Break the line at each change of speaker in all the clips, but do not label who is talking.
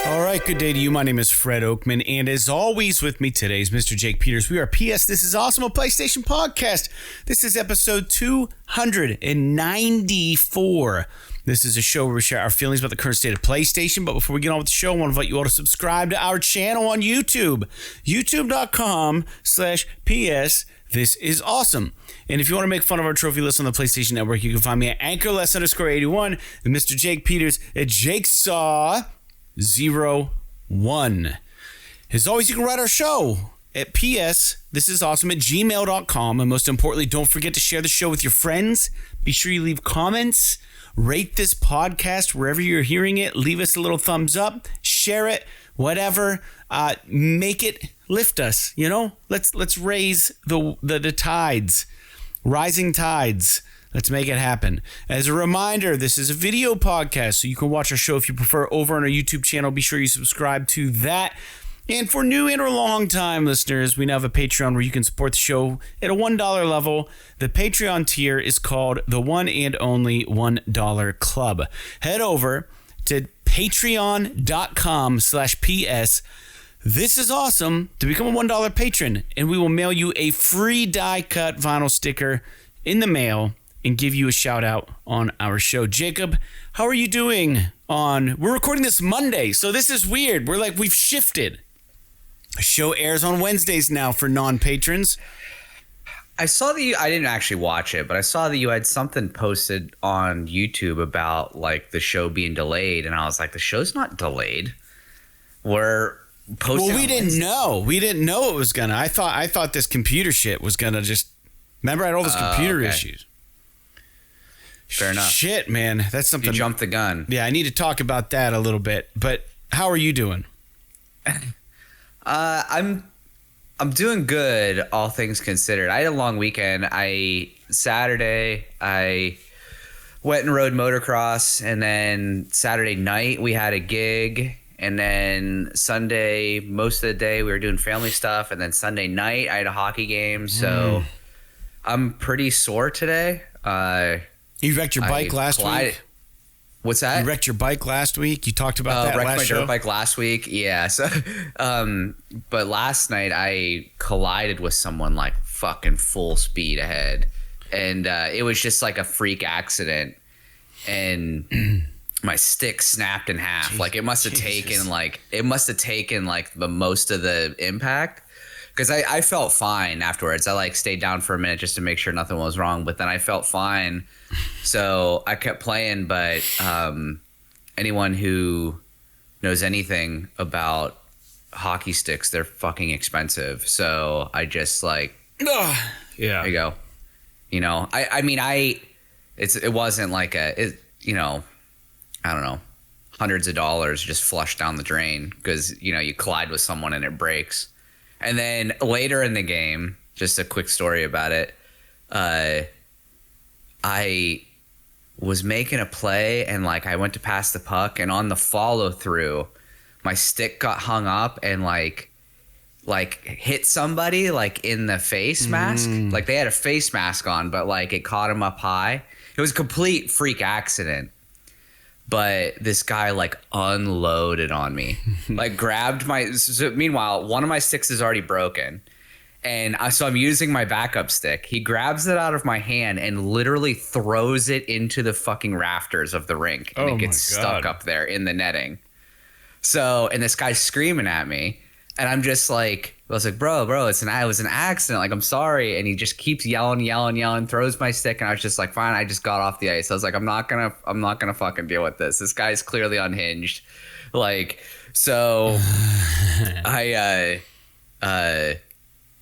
All right, good day to you. My name is Fred Oakman, and as always with me today is Mr. Jake Peters. We are PS This Is Awesome, a PlayStation podcast. This is episode 294. This is a show where we share our feelings about the current state of PlayStation, but before we get on with the show, I want to invite you all to subscribe to our channel on YouTube, youtube.com/PS This Is Awesome. And if you want to make fun of our trophy list on the PlayStation Network, you can find me at anchorless_81 and Mr. Jake Peters at JakeSaw01. As always, you can write our show at psthisisawesome@gmail.com. And most importantly, don't forget to share the show with your friends. Be sure you leave comments. Rate this podcast wherever you're hearing it. Leave us a little thumbs up. Share it. Whatever. Make it lift us. You know, let's raise the tides. Rising tides. Let's make it happen. As a reminder, this is a video podcast, so you can watch our show if you prefer over on our YouTube channel. Be sure you subscribe to that. And for new and or long-time listeners, we now have a Patreon where you can support the show at a $1 level. The Patreon tier is called the One and Only $1 Club. Head over to patreon.com/PS This Is Awesome to become a $1 patron, and we will mail you a free die-cut vinyl sticker in the mail and give you a shout out on our show. Jacob, how are you doing we're recording this Monday, so this is weird. We've shifted. The show airs on Wednesdays now for non-patrons.
I saw that I didn't actually watch it, but I saw that you had something posted on YouTube about the show being delayed, and I was like, the show's not delayed. We're posting.
Well, we didn't know. We didn't know it was gonna. I thought this computer shit was gonna just. Remember, I had all those computer issues.
Fair enough.
Shit, man, that's something.
You jumped the gun.
Yeah, I need to talk about that a little bit. But how are you doing?
I'm doing good, all things considered. I had a long weekend. Saturday I went and rode motocross, and then Saturday night we had a gig, and then Sunday most of the day we were doing family stuff, and then Sunday night I had a hockey game. So I'm pretty sore today.
You wrecked your bike last week?
What's that?
You wrecked your bike last week? You talked about that last show?
Wrecked my dirt bike last week, yeah. So, but last night I collided with someone fucking full speed ahead. And it was just a freak accident. And my stick snapped in half. Jesus, it must have taken the most of the impact. Because I felt fine afterwards. I stayed down for a minute just to make sure nothing was wrong, but then I felt fine. So I kept playing, but anyone who knows anything about hockey sticks, they're fucking expensive. So I just yeah, there you go. You know, it wasn't I don't know, hundreds of dollars just flushed down the drain because, you collide with someone and it breaks. And then later in the game, just a quick story about it, I was making a play and I went to pass the puck, and on the follow through, my stick got hung up and hit somebody in the face mask. They had a face mask on, but it caught him up high. It was a complete freak accident. But this guy unloaded on me, grabbed meanwhile, one of my sticks is already broken. And so I'm using my backup stick. He grabs it out of my hand and literally throws it into the fucking rafters of the rink. And it gets stuck up there in the netting. So, and this guy's screaming at me. And I'm just I was bro, it was an accident. I'm sorry. And he just keeps yelling, throws my stick. And I was just fine. I just got off the ice. I was I'm not gonna fucking deal with this. This guy's clearly unhinged. So I,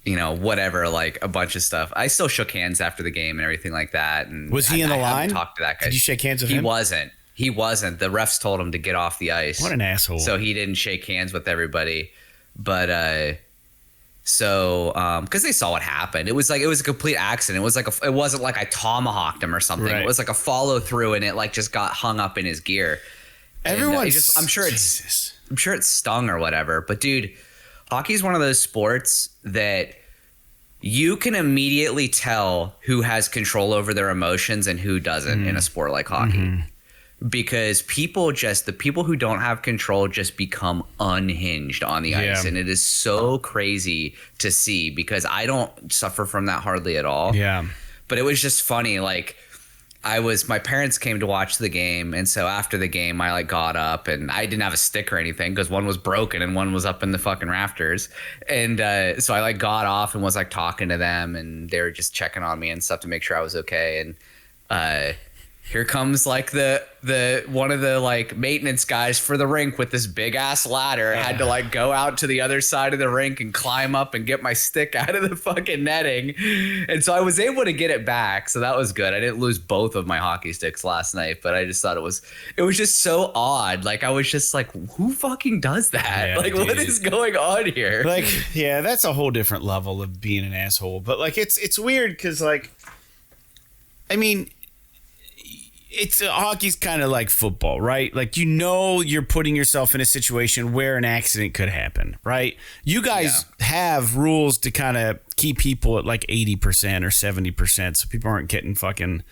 whatever, a bunch of stuff. I still shook hands after the game and everything like that. And
was he in the line?
Talked to that guy.
Did you shake hands with him?
He wasn't. The refs told him to get off the ice.
What an asshole.
So he didn't shake hands with everybody. But because they saw what happened, it was a complete accident. It was it wasn't I tomahawked him or something. Right. It was a follow through, and it just got hung up in his gear. I'm sure it's stung or whatever. But dude, hockey is one of those sports that you can immediately tell who has control over their emotions and who doesn't in a sport like hockey. because the people who don't have control just become unhinged on the ice. And it is so crazy to see because I don't suffer from that hardly at all.
Yeah.
But it was just funny. Like my parents came to watch the game. And so after the game, I like got up and I didn't have a stick or anything because one was broken and one was up in the fucking rafters. And so I like got off and was like talking to them and they were just checking on me and stuff to make sure I was okay. And here comes like the one of the like maintenance guys for the rink with this big ass ladder. I had to like go out to the other side of the rink and climb up and get my stick out of the fucking netting. And so I was able to get it back. So that was good. I didn't lose both of my hockey sticks last night, but I just thought it was just so odd. Like I was just like, who fucking does that?
Yeah,
like
dude.
What is going on here?
Like, yeah, that's a whole different level of being an asshole. But like, it's weird because like, I mean, hockey's kind of like football, right? Like, you're putting yourself in a situation where an accident could happen, right? You guys have rules to kind of keep people at like 80% or 70% so people aren't getting fucking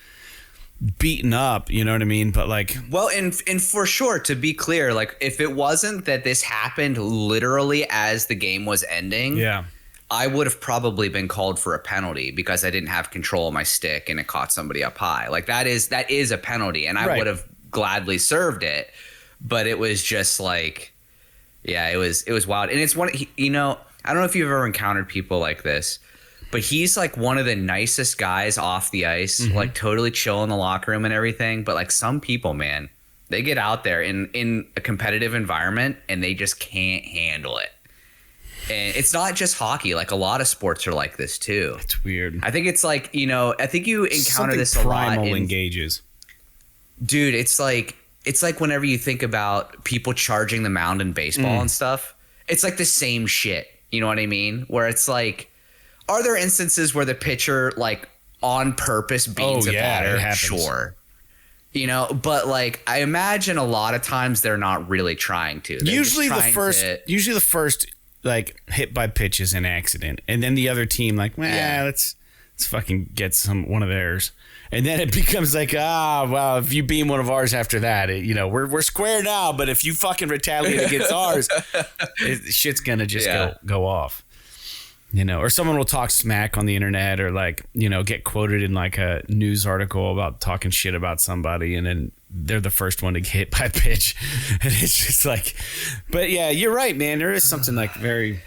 beaten up, you know what I mean? But like,
well, and for sure, to be clear, like if it wasn't that this happened literally as the game was ending, I would have probably been called for a penalty because I didn't have control of my stick and it caught somebody up high. Like that is a penalty, and I would have gladly served it. But it was just like, yeah, it was wild. And it's one, you know, I don't know if you've ever encountered people like this, but he's like one of the nicest guys off the ice, like totally chill in the locker room and everything. But like some people, man, they get out there in a competitive environment and they just can't handle it. And it's not just hockey. Like a lot of sports are like this too.
It's weird.
I think it's like, you know, I think you encounter
Something
this a lot.
primal engages.
Dude, it's like whenever you think about people charging the mound in baseball and stuff, it's like the same shit. You know what I mean? Where it's like, are there instances where the pitcher like on purpose beats a batter? Sure. You know, but like I imagine a lot of times they're not really trying to. They're
usually the first like hit by pitch is an accident, and then the other team like, let's fucking get one of theirs, and then it becomes like, well, if you beam one of ours after that, you know, we're square now, but if you fucking retaliate against ours, shit's gonna just go off, you know. Or someone will talk smack on the internet, or like, you know, get quoted in like a news article about talking shit about somebody, and then they're the first one to get hit by pitch. And it's just like, but yeah, you're right, man. There is something like very,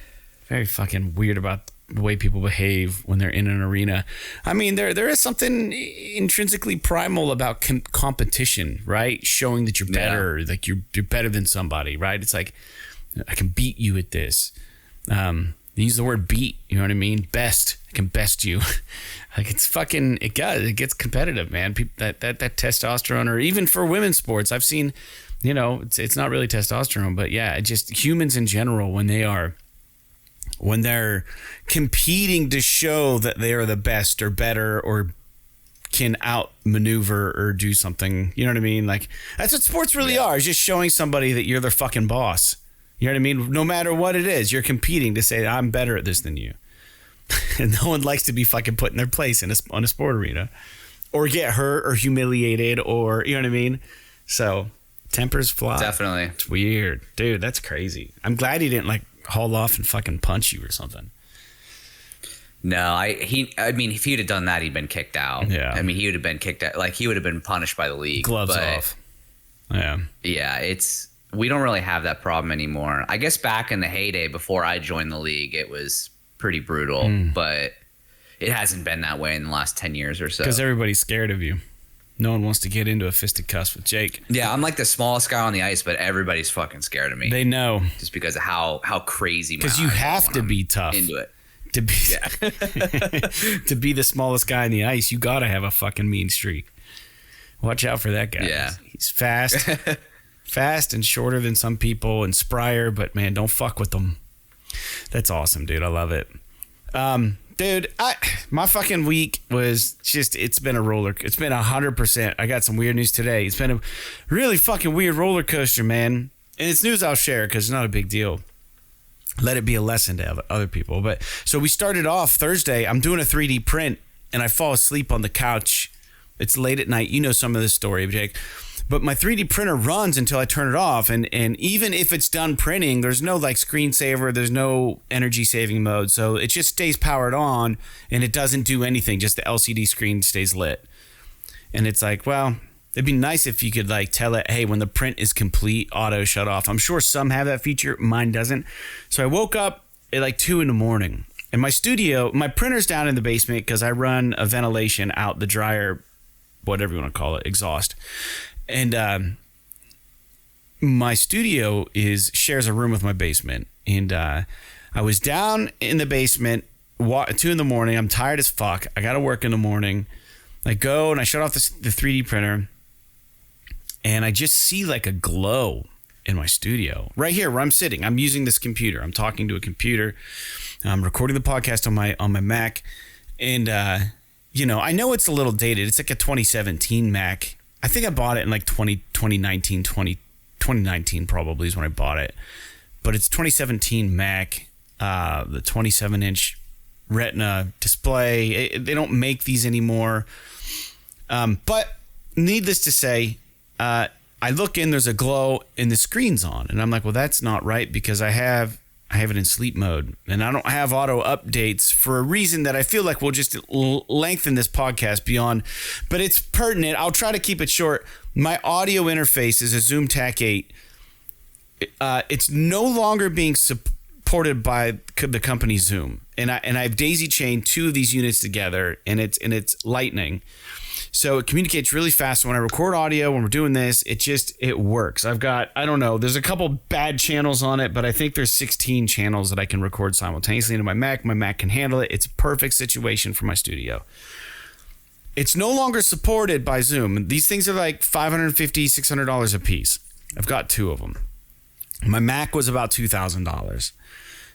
very fucking weird about the way people behave when they're in an arena. I mean, there is something intrinsically primal about competition, right? Showing that you're better, like you're better than somebody, right? It's like, I can beat you at this. They use the word beat, you know what I mean? Best, I can best you. Like it's fucking, it gets competitive, man. People, that testosterone, or even for women's sports, I've seen, you know, it's not really testosterone, but yeah, just humans in general, when they're competing to show that they are the best or better or can outmaneuver or do something, you know what I mean? Like that's what sports really are, is just showing somebody that you're their fucking boss. You know what I mean? No matter what it is, you're competing to say, I'm better at this than you. And no one likes to be fucking put in their place on a sport arena, or get hurt or humiliated, or, you know what I mean? So tempers fly.
Definitely.
It's weird. Dude, that's crazy. I'm glad he didn't like haul off and fucking punch you or something.
No, I mean, if he'd have done that, he'd been kicked out.
Yeah.
I mean, he would have been kicked out. Like he would have been punished by the league.
Gloves off. Yeah.
Yeah, we don't really have that problem anymore. I guess back in the heyday before I joined the league, it was pretty brutal, but it hasn't been that way in the last 10 years or so.
Because everybody's scared of you. No one wants to get into a fisticuffs with Jake.
Yeah, I'm like the smallest guy on the ice, but everybody's fucking scared of me.
They know.
Just because of how crazy my eyes are.
Because you have to be tough.
Into it.
To be, to be the smallest guy on the ice, you got to have a fucking mean streak. Watch out for that guy.
Yeah.
He's fast. Fast and shorter than some people and sprier, but man, don't fuck with them. That's awesome, dude. I love it. Dude, my fucking week was just, it's been 100%. I got some weird news today. It's been a really fucking weird roller coaster, man. And it's news I'll share because it's not a big deal. Let it be a lesson to other people. But so we started off Thursday. I'm doing a 3D print and I fall asleep on the couch. It's late at night. You know some of this story, Jake. But my 3D printer runs until I turn it off. And even if it's done printing, there's no like screensaver, there's no energy saving mode. So it just stays powered on and it doesn't do anything. Just the LCD screen stays lit. And it's like, well, it'd be nice if you could like tell it, hey, when the print is complete, auto shut off. I'm sure some have that feature. Mine doesn't. So I woke up at like 2 a.m. And my studio, my printer's down in the basement because I run a ventilation out the dryer, whatever you want to call it, exhaust. And my studio shares a room with my basement. And I was down in the basement, 2 a.m. I'm tired as fuck. I got to work in the morning. I go and I shut off the 3D printer. And I just see like a glow in my studio right here where I'm sitting. I'm using this computer. I'm talking to a computer. I'm recording the podcast on my Mac. And, I know it's a little dated. It's like a 2017 Mac. I think I bought it in like 2019 probably is when I bought it. But it's 2017 Mac, the 27-inch Retina display. They don't make these anymore. But needless to say, I look in, there's a glow and the screen's on. And I'm like, well, that's not right because I have it in sleep mode and I don't have auto updates for a reason that I feel like we'll just lengthen this podcast beyond, but it's pertinent. I'll try to keep it short. My audio interface is a Zoom TAC 8. It's no longer being supported by the company Zoom. And I've daisy chained 2 of these units together and it's lightning. So it communicates really fast. When I record audio, when we're doing this, it works. I've got, I don't know, there's a couple bad channels on it, but I think there's 16 channels that I can record simultaneously into my Mac. My Mac can handle it. It's a perfect situation for my studio. It's no longer supported by Zoom. These things are like $550, $600 a piece. I've got 2 of them. My Mac was about $2,000.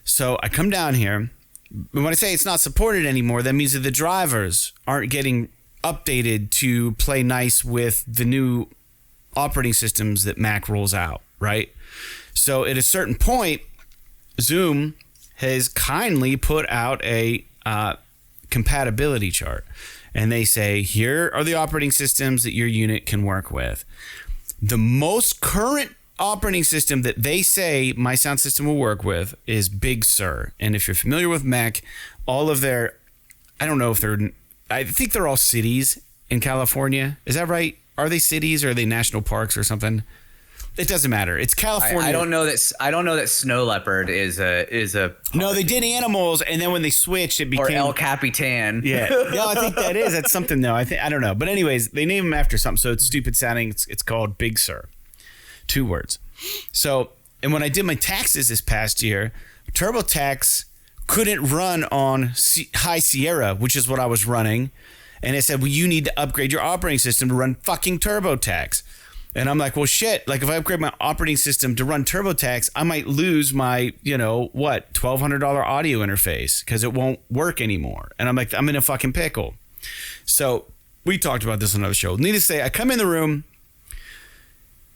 So I come down here. When I say it's not supported anymore, that means that the drivers aren't getting updated to play nice with the new operating systems that Mac rolls out, right? So at a certain point, Zoom has kindly put out a compatibility chart. And they say, here are the operating systems that your unit can work with. The most current operating system that they say my sound system will work with is Big Sur. And if you're familiar with Mac, all of their, I think they're all cities in California. Is that right? Are they cities or are they national parks or something? It doesn't matter. It's California.
I don't know that Snow Leopard is a
No, they did animals, and then when they switched, it became
or El Capitan.
Yeah, no, I think that's something though. I don't know, but anyways, they name them after something, so it's stupid sounding. It's called Big Sur, 2 words. So, and when I did my taxes this past year, TurboTax couldn't run on High Sierra, which is what I was running, and it said, well, you need to upgrade your operating system to run fucking TurboTax. And I'm like, well, shit, like if I upgrade my operating system to run TurboTax, I might lose my, $1,200 audio interface because it won't work anymore. And I'm like, I'm in a fucking pickle. So we talked about this on another show. Needless to say, I come in the room,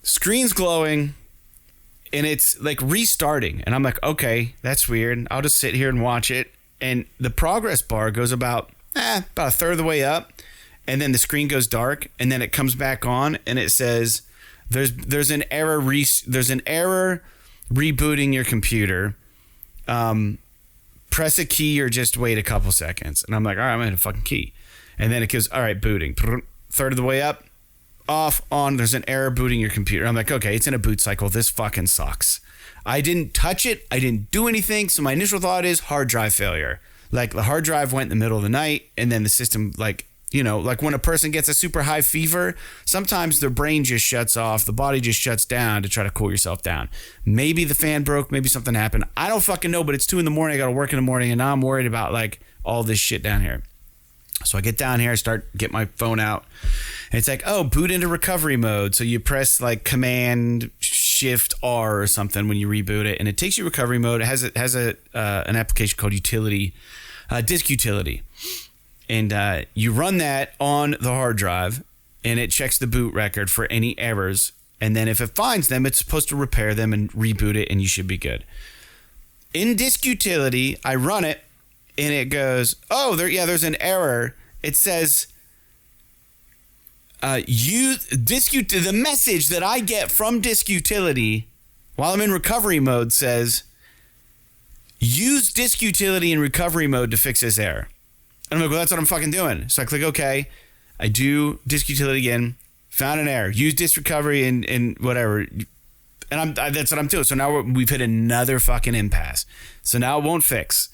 screen's glowing, and it's like restarting. And I'm like, okay, that's weird. I'll just sit here and watch it. And the progress bar goes about a third of the way up. And then the screen goes dark, and then it comes back on, and it says, "There's an error. There's an error rebooting your computer. Press a key or just wait a couple seconds." And I'm like, "All right, I'm gonna hit a fucking key." And then it goes, "All right, booting. Third of the way up, off, on. There's an error booting your computer." I'm like, "Okay, it's in a boot cycle. This fucking sucks." I didn't touch it. I didn't do anything. So my initial thought is hard drive failure. Like the hard drive went in the middle of the night, and then the system like when a person gets a super high fever, sometimes their brain just shuts off, the body just shuts down to try to cool yourself down. Maybe the fan broke, maybe something happened. I don't fucking know, but it's 2 a.m. I got to work in the morning, and now I'm worried about like all this shit down here. So I get down here, get my phone out, and it's like, oh, boot into recovery mode. So you press like Command Shift R or something when you reboot it, and it takes you recovery mode. It has an application called Disk Utility. And you run that on the hard drive, and it checks the boot record for any errors. And then if it finds them, it's supposed to repair them and reboot it, and you should be good. In Disk Utility, I run it, and it goes, oh, there's an error. It says the message that I get from Disk Utility while I'm in recovery mode says, use Disk Utility in recovery mode to fix this error. And I'm like, well, that's what I'm fucking doing. So I click OK. I do Disk Utility again. Found an error. Use Disk Recovery and whatever. And that's what I'm doing. So now we've hit another fucking impasse. So now it won't fix.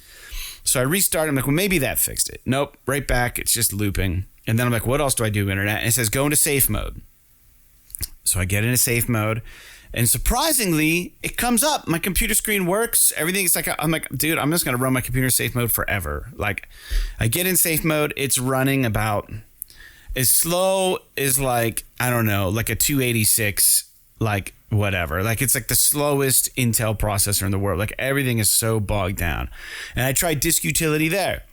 So I restart. I'm like, well, maybe that fixed it. Nope. Right back. It's just looping. And then I'm like, what else do I do, internet? And it says, go into safe mode. So I get into safe mode. And surprisingly, it comes up. My computer screen works. Everything's like, I'm like, dude, I'm just going to run my computer safe mode forever. Like, I get in safe mode. It's running about as slow as like, I don't know, like a 286, like whatever. Like, it's like the slowest Intel processor in the world. Like, everything is so bogged down. And I tried Disk Utility there.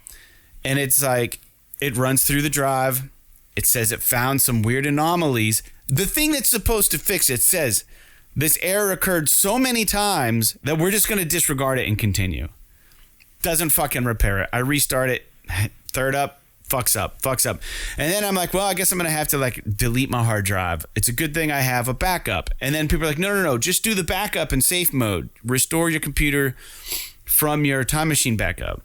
And it's like, it runs through the drive. It says it found some weird anomalies. The thing that's supposed to fix it says, this error occurred so many times that we're just going to disregard it and continue. Doesn't fucking repair it. I restart it. Third up. Fucks up. And then I'm like, well, I guess I'm going to have to like delete my hard drive. It's a good thing I have a backup. And then people are like, no. Just do the backup in safe mode. Restore your computer from your time machine backup.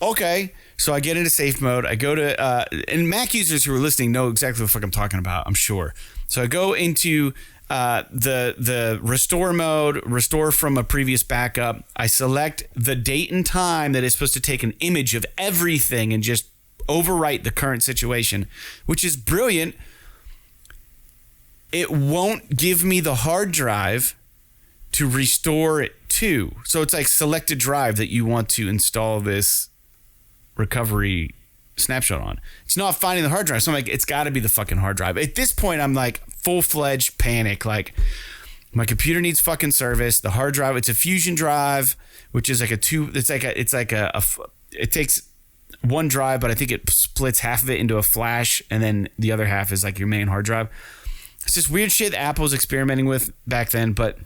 Okay. So I get into safe mode. I go to, and Mac users who are listening know exactly what the fuck I'm talking about, I'm sure. So I go into the restore mode, restore from a previous backup. I select the date and time that is supposed to take an image of everything and just overwrite the current situation, which is brilliant. It won't give me the hard drive to restore it to. So it's like select a drive that you want to install this recovery snapshot on. It's not finding the hard drive. So I'm like, it's got to be the fucking hard drive. At this point, I'm like full-fledged panic. Like, my computer needs fucking service. The hard drive, it's a Fusion drive, which is like it takes one drive, but I think it splits half of it into a flash, and then the other half is like your main hard drive. It's just weird shit Apple was experimenting with back then, but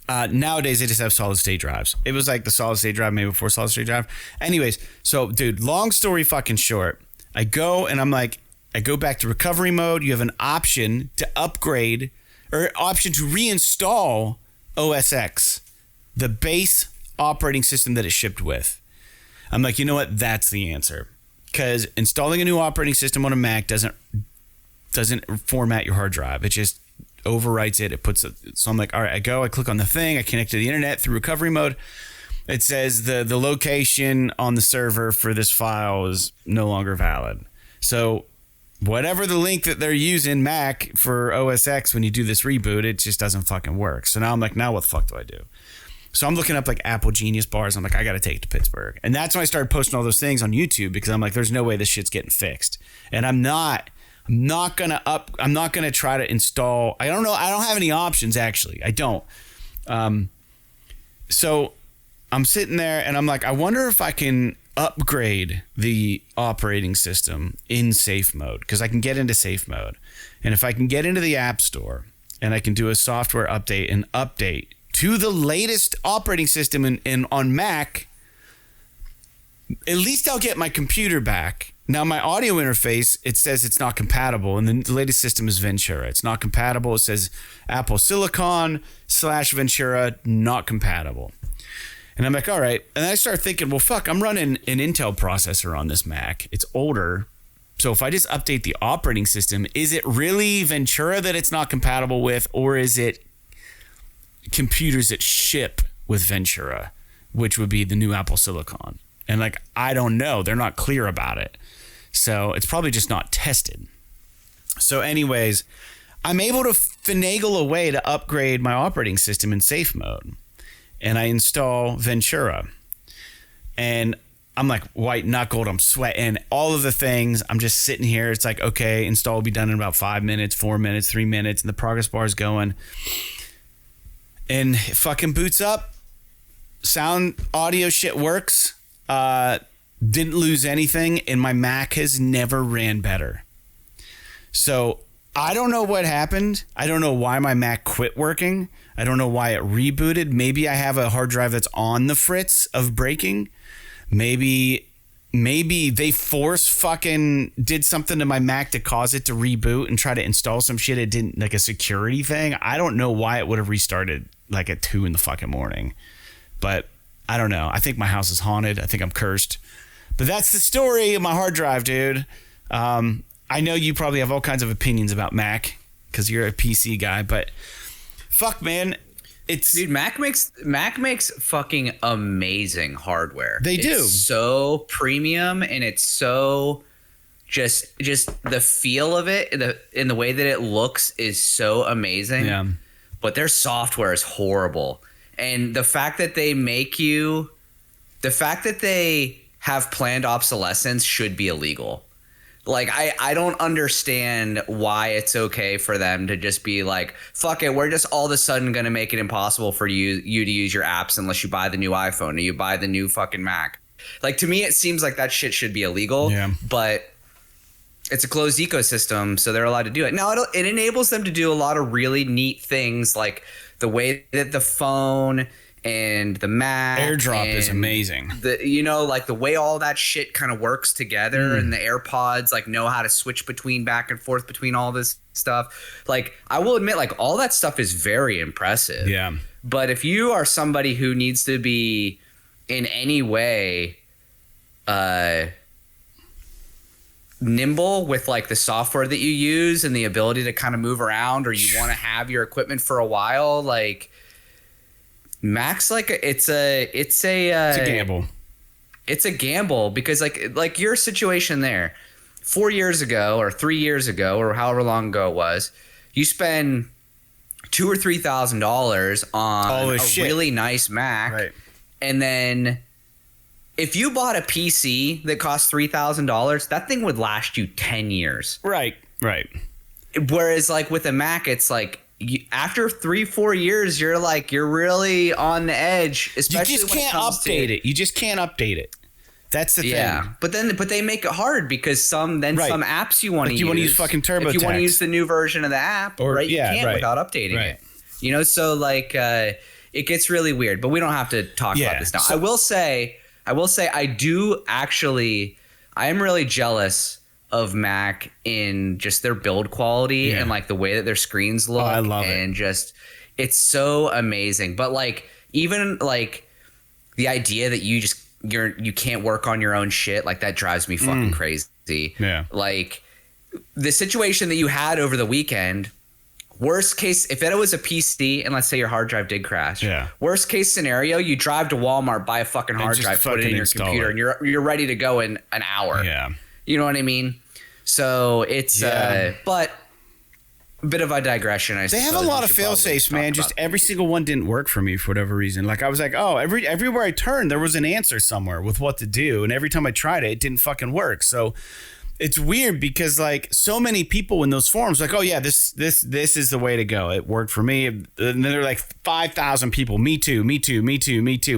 nowadays they just have solid state drives. It was like the solid state drive maybe before solid state drive. Anyways, so dude, long story fucking short, I go and I'm like, I go back to recovery mode. You have an option to upgrade or option to reinstall OS X, the base operating system that it shipped with. I'm like, you know what? That's the answer. Because installing a new operating system on a Mac doesn't format your hard drive. It just overwrites it. It puts it. So I'm like, all right, I click on the thing. I connect to the internet through recovery mode. It says the location on the server for this file is no longer valid. So whatever the link that they're using Mac for OS X when you do this reboot, it just doesn't fucking work. So now I'm like, now what the fuck do I do? So I'm looking up like Apple Genius bars. I'm like, I got to take it to Pittsburgh. And that's when I started posting all those things on YouTube because I'm like, there's no way this shit's getting fixed. And I'm not gonna try to install. I don't know. I don't have any options actually. I don't. So I'm sitting there and I'm like, I wonder if I can upgrade the operating system in safe mode because I can get into safe mode. And if I can get into the App Store and I can do a software update and update to the latest operating system in on Mac, at least I'll get my computer back. Now, my audio interface, it says it's not compatible, and the latest system is Ventura. It's not compatible. It says Apple Silicon /Ventura, not compatible. And I'm like, all right. And I start thinking, well, fuck, I'm running an Intel processor on this Mac. It's older. So if I just update the operating system, is it really Ventura that it's not compatible with, or is it computers that ship with Ventura, which would be the new Apple Silicon? And like, I don't know. They're not clear about it. So it's probably just not tested. So anyways, I'm able to finagle a way to upgrade my operating system in safe mode. And I install Ventura. And I'm like white knuckled. I'm sweating all of the things. I'm just sitting here. It's like, okay, install will be done in about 5 minutes, 4 minutes, 3 minutes. And the progress bar is going. And it fucking boots up. Sound audio shit works. Didn't lose anything, and my Mac has never ran better. So I don't know what happened. I don't know why my Mac quit working. I don't know why it rebooted. Maybe I have a hard drive that's on the fritz of breaking. Maybe maybe they did something to my Mac to cause it to reboot and try to install some shit it didn't, like a security thing. I don't know why it would have restarted like at 2 in the fucking morning, but I don't know. I think my house is haunted. I think I'm cursed. But that's the story of my hard drive, dude. I know you probably have all kinds of opinions about Mac because you're a PC guy, but fuck, man.
Dude, Mac makes fucking amazing hardware.
They do.
It's so premium, and it's so just the feel of it, in the way that it looks is so amazing.
Yeah.
But their software is horrible. And the fact that they have planned obsolescence should be illegal. Like, I don't understand why it's okay for them to just be like, fuck it, we're just all of a sudden going to make it impossible for you to use your apps unless you buy the new iPhone or you buy the new fucking Mac. Like, to me, it seems like that shit should be illegal. Yeah. But it's a closed ecosystem, so they're allowed to do it. Now, it enables them to do a lot of really neat things, like the way that the phone and the Mac
AirDrop is amazing.
Like the way all that shit kind of works together, and the AirPods like know how to switch back and forth between all this stuff. Like, I will admit, like, all that stuff is very impressive.
Yeah.
But if you are somebody who needs to be in any way nimble with like the software that you use and the ability to kind of move around, or you want to have your equipment for a while, like, Mac's like it's a gamble. It's a gamble because like your situation there 4 years ago or 3 years ago or however long ago it was, you spend $2,000 or $3,000 on a really nice Mac,
right?
And then if you bought a PC that cost $3,000, that thing would last you 10 years.
Right.
Whereas like with a Mac, it's like, after 3-4 years, you're really on the edge. Especially
you just can't update it. You just can't update it. That's the thing. Yeah,
but they make it hard because some apps you want to use.
You want to use fucking TurboTax.
If you want to use the new version of the app, you can't without updating it. You know, so like it gets really weird. But we don't have to talk about this now. So, I will say I am really jealous of Mac in just their build quality and like the way that their screens look.
I love it.
And just, it's so amazing. But like, even like the idea that you can't work on your own shit, like that drives me fucking crazy.
Yeah.
Like the situation that you had over the weekend, worst case, if it was a PC and let's say your hard drive did crash, worst case scenario, you drive to Walmart, buy a fucking hard drive, put it in your computer, and you're ready to go in an hour.
Yeah.
You know what I mean? So it's but a bit of a digression. I suppose.
They have a lot of fail safes, man. Just every single one didn't work for me for whatever reason. Like I was like, oh, everywhere I turned, there was an answer somewhere with what to do, and every time I tried it, it didn't fucking work. So it's weird because like so many people in those forums, like, oh yeah, this is the way to go. It worked for me. And then there are like 5,000 people. Me too.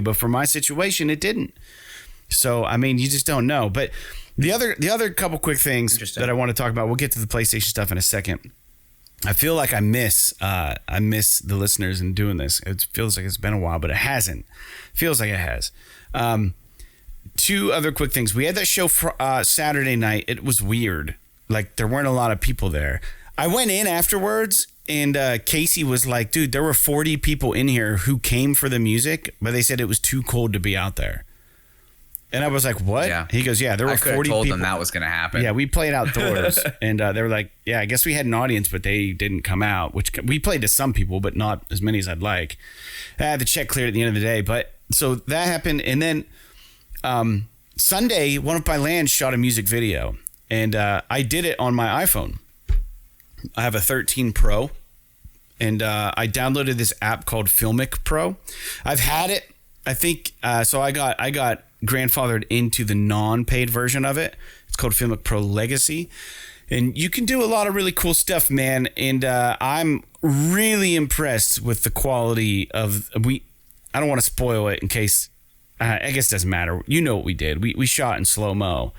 But for my situation, it didn't. So I mean, you just don't know. But the other couple quick things that I want to talk about. We'll get to the PlayStation stuff in a second. I feel like I miss the listeners in doing this. It feels like it's been a while, but it hasn't. Feels like it has. Two other quick things. We had that show for, Saturday night. It was weird. Like there weren't a lot of people there. I went in afterwards and Casey was like, dude, there were 40 people in here who came for the music, but they said it was too cold to be out there. And I was like, what? Yeah. He goes, yeah, there were 40 people. I
told them that was going to happen.
Yeah, we played outdoors. And they were like, yeah, I guess we had an audience, but they didn't come out, which we played to some people, but not as many as I'd like. I had the check cleared at the end of the day. But so that happened. And then Sunday, one of my lands shot a music video. And I did it on my iPhone. I have a 13 Pro. And I downloaded this app called Filmic Pro. I've had it. I think so. I got grandfathered into the non-paid version of it. It's called Filmic Pro Legacy, and you can do a lot of really cool stuff, man. And I'm really impressed with the quality of. I don't want to spoil it in case. I guess it doesn't matter. You know what we did. We shot in slow mo,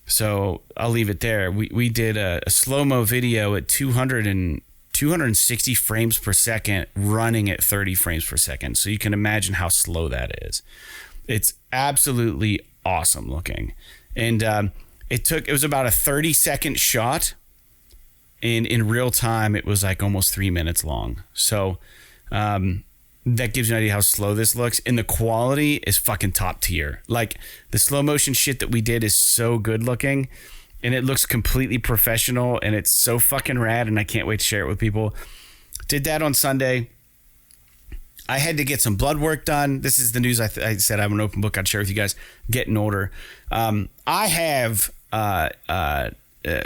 so I'll leave it there. We did a slow mo video at 260 frames per second running at 30 frames per second. So you can imagine how slow that is. It's absolutely awesome looking. And it was about a 30-second shot. And in real time, it was like almost 3 minutes long. So that gives you an idea how slow this looks. And the quality is fucking top tier. Like the slow motion shit that we did is so good looking. And it looks completely professional. And it's so fucking rad. And I can't wait to share it with people. Did that on Sunday. I had to get some blood work done. This is the news. I said I'm an open book. I'd share with you guys. Getting older. I have...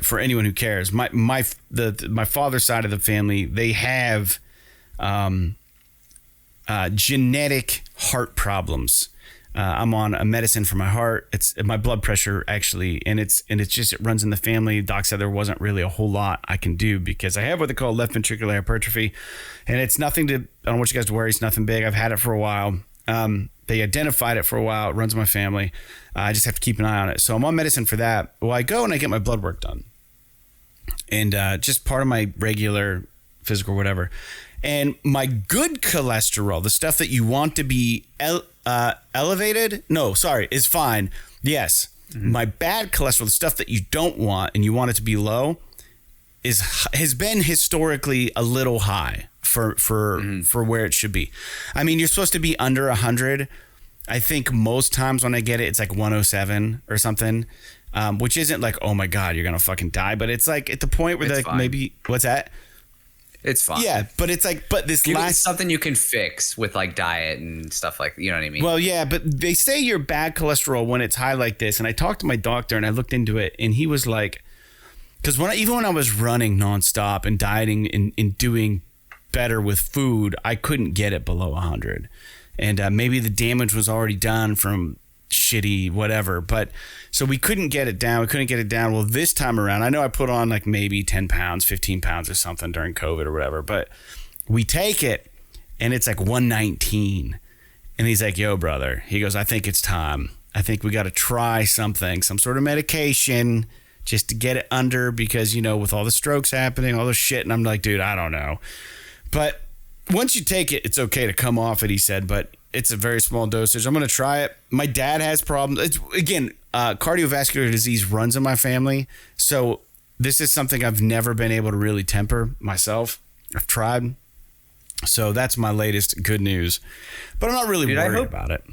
for anyone who cares, my father's side of the family, they have genetic heart problems. I'm on a medicine for my heart. It's my blood pressure actually, and it's just, it runs in the family. Doc said there wasn't really a whole lot I can do because I have what they call left ventricular hypertrophy, and it's nothing to. I don't want you guys to worry. It's nothing big. I've had it for a while. They identified it for a while. It runs in my family. I just have to keep an eye on it. So I'm on medicine for that. Well, I go and I get my blood work done, and just part of my regular physical, whatever. And my good cholesterol, the stuff that you want to be elevated, is fine. Yes. Mm-hmm. My bad cholesterol, the stuff that you don't want and you want it to be low, has been historically a little high for where it should be. I mean, you're supposed to be under 100. I think most times when I get it, it's like 107 or something, which isn't like, oh my God, you're going to fucking die. But it's like at the point where like fine. Maybe, what's that?
It's fine.
Yeah, but it's like, but this
it's something you can fix with like diet and stuff like, you know what I mean?
Well, yeah, but they say your bad cholesterol when it's high like this. And I talked to my doctor and I looked into it and he was like, because even when I was running nonstop and dieting and doing better with food, I couldn't get it below 100. And maybe the damage was already done from shitty whatever, but so we couldn't get it down. Well, this time around, I know I put on like maybe 10 pounds, 15 pounds or something during COVID or whatever, but we take it and it's like 119. And he's like, yo, brother, he goes, I think it's time. I think we got to try something, some sort of medication just to get it under because, you know, with all the strokes happening, all this shit. And I'm like, dude, I don't know. But once you take it, it's okay to come off it, he said, but it's a very small dosage. I'm going to try it. My dad has problems. Cardiovascular disease runs in my family. So this is something I've never been able to really temper myself. I've tried. So that's my latest good news. But I'm not really worried about it.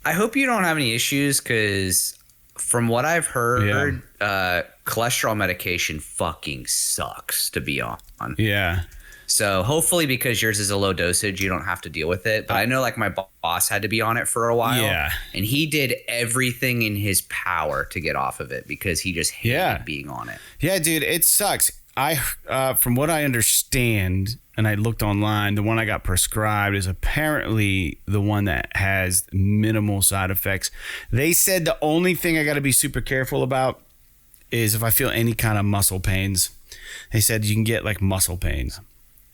I hope you don't have any issues because from what I've heard, cholesterol medication fucking sucks to be on.
Yeah.
So hopefully because yours is a low dosage, you don't have to deal with it. But I know like my boss had to be on it for a while. Yeah. And he did everything in his power to get off of it because he just hated being on it.
Yeah, dude, it sucks. From what I understand, and I looked online, the one I got prescribed is apparently the one that has minimal side effects. They said the only thing I got to be super careful about is if I feel any kind of muscle pains. They said you can get like muscle pains.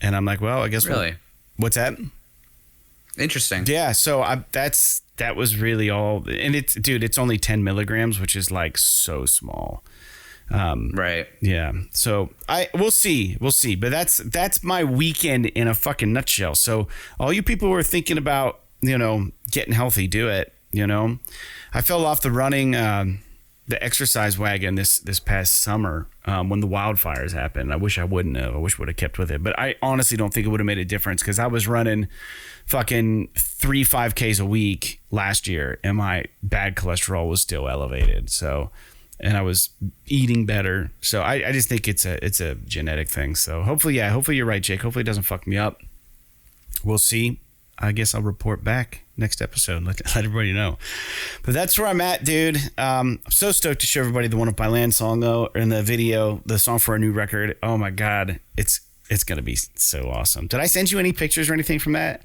And I'm like, well, I guess.
Really?
What's that?
Interesting.
Yeah. So that was really all. And it's only 10 milligrams, which is like so small.
Right.
Yeah. So we'll see. But that's my weekend in a fucking nutshell. So all you people who are thinking about, you know, getting healthy, do it. You know, I fell off the running, the exercise wagon this past summer when the wildfires happened. I wish I wouldn't have. I wish I would have kept with it. But I honestly don't think it would have made a difference because I was running fucking 3 5Ks a week last year and my bad cholesterol was still elevated. So, and I was eating better. So I just think it's a genetic thing. So hopefully you're right, Jake. Hopefully it doesn't fuck me up. We'll see. I guess I'll report back next episode and let everybody know. But that's where I'm at, dude. I'm so stoked to show everybody the One Up by Land song, though, in the video, the song for our new record. Oh, my God. It's going to be so awesome. Did I send you any pictures or anything from that?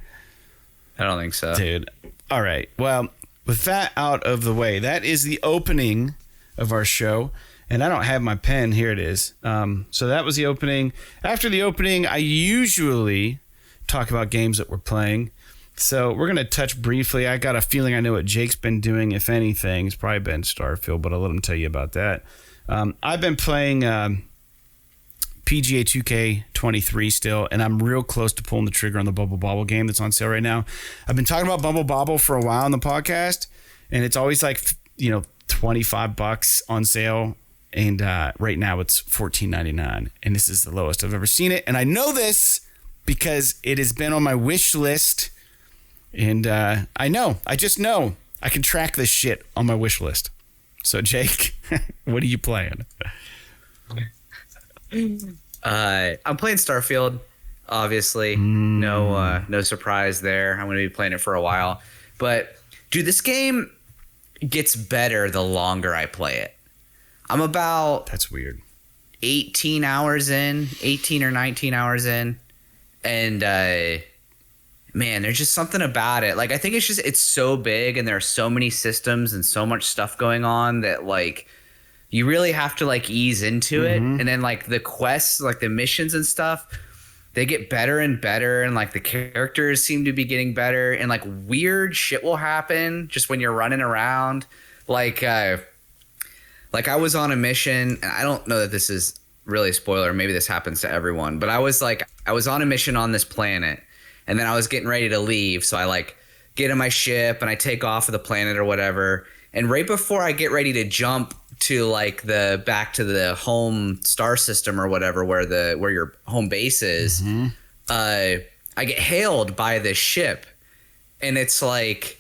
I don't think so.
Dude. All right. Well, with that out of the way, that is the opening of our show. And I don't have my pen. Here it is. So that was the opening. After the opening, I usually talk about games that we're playing. So we're going to touch briefly. I got a feeling I know what Jake's been doing, if anything. It's probably been Starfield, but I'll let him tell you about that. I've been playing PGA 2K23 still, and I'm real close to pulling the trigger on the Bubble Bobble game that's on sale right now. I've been talking about Bubble Bobble for a while on the podcast, and it's always like, you know, $25 on sale. And right now it's $14.99. And this is the lowest I've ever seen it. And I know this because it has been on my wish list. And I just know I can track this shit on my wish list. So Jake, what are you playing?
I'm playing Starfield, obviously. No surprise there. I'm going to be playing it for a while. But dude, this game gets better the longer I play it. I'm about
That's weird.
18 or 19 hours in. And man, there's just something about it. Like, I think it's so big and there are so many systems and so much stuff going on that like you really have to like ease into it. And then like the quests, like the missions and stuff, they get better and better, and like the characters seem to be getting better, and like weird shit will happen just when you're running around. Like I was on a mission, and I don't know that this is really a spoiler, maybe this happens to everyone, but I was on a mission on this planet, and then I was getting ready to leave, so I like get in my ship and I take off of the planet or whatever, and right before I get ready to jump to like back to the home star system or whatever, where your home base is, I get hailed by this ship, and it's like,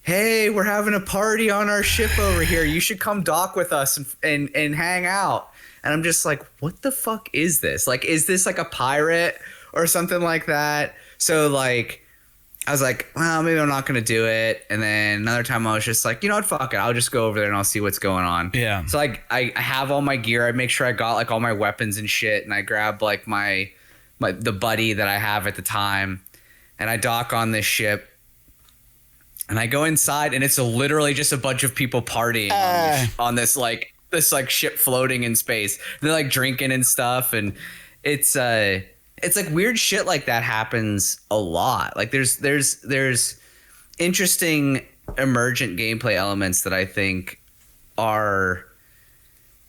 hey, we're having a party on our ship over here. You should come dock with us and hang out. And I'm just like, what the fuck is this? Like, is this like a pirate or something like that? So like, I was like, well, maybe I'm not going to do it. And then another time I was just like, you know what, fuck it. I'll just go over there and I'll see what's going on. Yeah. So like, I have all my gear. I make sure I got like all my weapons and shit. And I grab like the buddy that I have at the time. And I dock on this ship. And I go inside, and it's literally just a bunch of people partying on this ship floating in space. They're like drinking and stuff, and it's like weird shit like that happens a lot. Like there's interesting emergent gameplay elements that I think are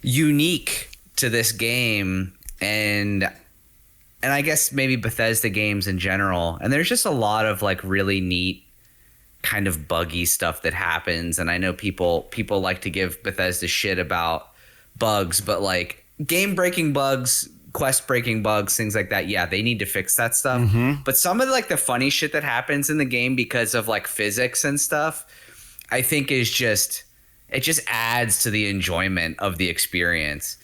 unique to this game, and I guess maybe Bethesda games in general. And there's just a lot of like really neat kind of buggy stuff that happens, and I know people like to give Bethesda shit about bugs, but like game breaking bugs, quest breaking bugs, things like that, yeah, they need to fix that stuff. But some of like the funny shit that happens in the game because of like physics and stuff, I think it just adds to the enjoyment of the experience.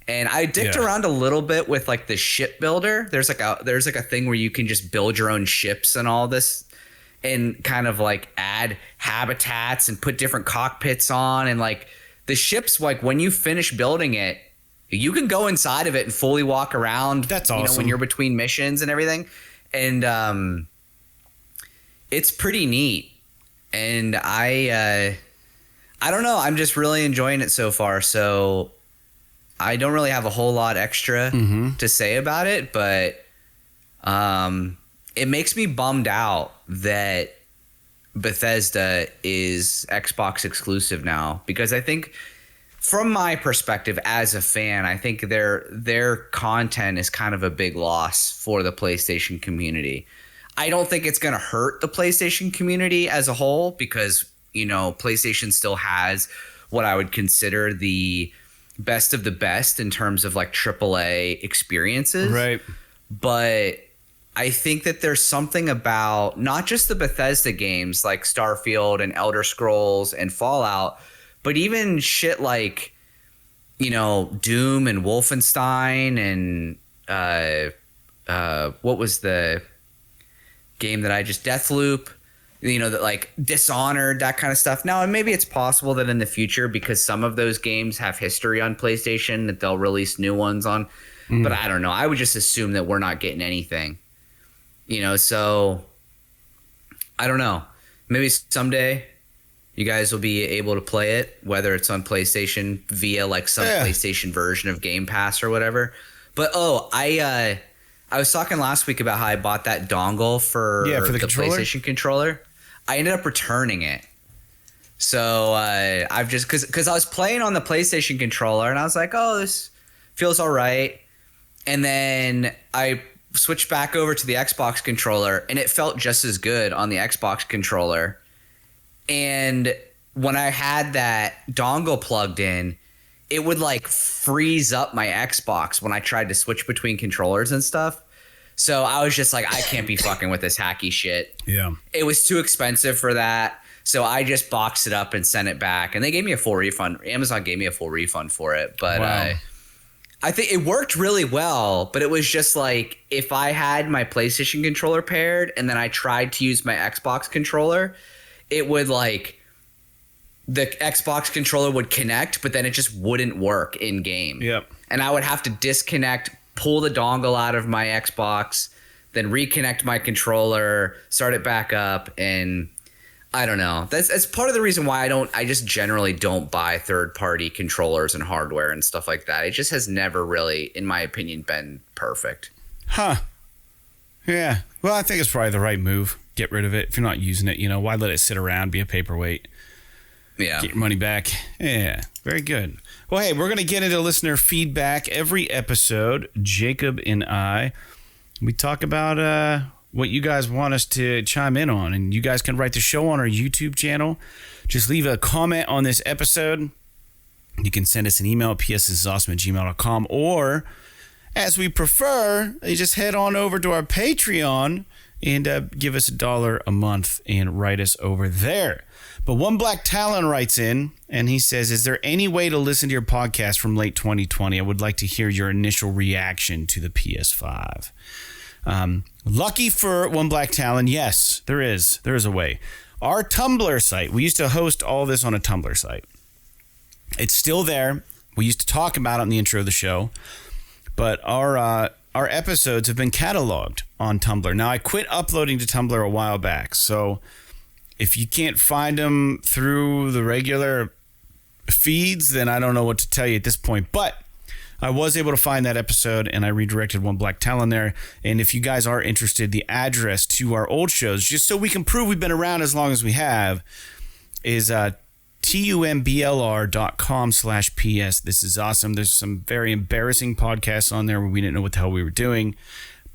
And I dicked around a little bit with like the ship builder. There's like a thing where you can just build your own ships and all this, and kind of like add habitats and put different cockpits on. And like the ships, like when you finish building it, you can go inside of it and fully walk around. That's awesome. You know, when you're between missions and everything. And it's pretty neat. And I don't know. I'm just really enjoying it so far. So I don't really have a whole lot extra to say about it, but it makes me bummed out that Bethesda is Xbox exclusive now, because I think from my perspective as a fan, I think their content is kind of a big loss for the PlayStation community. I don't think it's going to hurt the PlayStation community as a whole, because, you know, PlayStation still has what I would consider the best of the best in terms of like AAA experiences. Right. But I think that there's something about not just the Bethesda games like Starfield and Elder Scrolls and Fallout, but even shit like, you know, Doom and Wolfenstein and what was the game that I just Deathloop, you know, that like Dishonored, that kind of stuff. Now, and maybe it's possible that in the future, because some of those games have history on PlayStation, that they'll release new ones on. But I don't know. I would just assume that we're not getting anything. You know, so I don't know. Maybe someday you guys will be able to play it, whether it's on PlayStation via like some PlayStation version of Game Pass or whatever. But I was talking last week about how I bought that dongle for the PlayStation controller. I ended up returning it. So I've just because I was playing on the PlayStation controller and I was like, oh, this feels all right. And then I switched back over to the Xbox controller, and it felt just as good on the Xbox controller. And when I had that dongle plugged in, it would like freeze up my Xbox when I tried to switch between controllers and stuff. So I was just like, I can't be fucking with this hacky shit.
Yeah.
It was too expensive for that. So I just boxed it up and sent it back. And they gave me a full refund. Amazon gave me a full refund for it. But
wow.
I think it worked really well. But it was just like, if I had my PlayStation controller paired and then I tried to use my Xbox controller, it would like, the Xbox controller would connect, but then it just wouldn't work in game.
Yep.
And I would have to disconnect, pull the dongle out of my Xbox, then reconnect my controller, start it back up, and I don't know. That's part of the reason why I just generally don't buy third-party controllers and hardware and stuff like that. It just has never really, in my opinion, been perfect.
Huh. Yeah. Well, I think it's probably the right move. Get rid of it. If you're not using it, why let it sit around, be a paperweight?
Yeah.
Get your money back. Yeah. Very good. Well, hey, we're going to get into listener feedback every episode. Jacob and I, we talk about what you guys want us to chime in on. And you guys can write the show on our YouTube channel. Just leave a comment on this episode. You can send us an email at pssawesome@gmail.com, or as we prefer, you just head on over to our Patreon and give us $1 a month and write us over there. But One Black Talon writes in, and he says, is there any way to listen to your podcast from late 2020? I would like to hear your initial reaction to the PS5. Lucky for One Black Talon, yes, there is. There is a way. Our Tumblr site, we used to host all this on a Tumblr site. It's still there. We used to talk about it in the intro of the show. But our episodes have been cataloged on Tumblr. Now, I quit uploading to Tumblr a while back, so if you can't find them through the regular feeds, then I don't know what to tell you at this point. But I was able to find that episode, and I redirected One Black Talon there. And if you guys are interested, the address to our old shows, just so we can prove we've been around as long as we have, is tumblr.com/PS. This is awesome. There's some very embarrassing podcasts on there where we didn't know what the hell we were doing.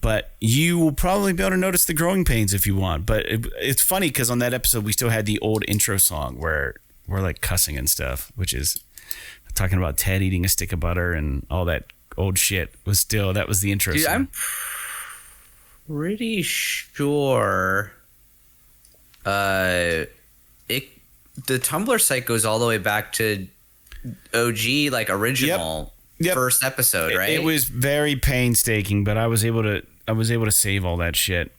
But you will probably be able to notice the growing pains if you want. But it's funny because on that episode, we still had the old intro song where we're like cussing and stuff, which is talking about Ted eating a stick of butter and all that old shit. That was the intro song.
I'm pretty sure the Tumblr site goes all the way back to OG, like original. Yep. First episode, right?
It was very painstaking, but I was able to save all that shit.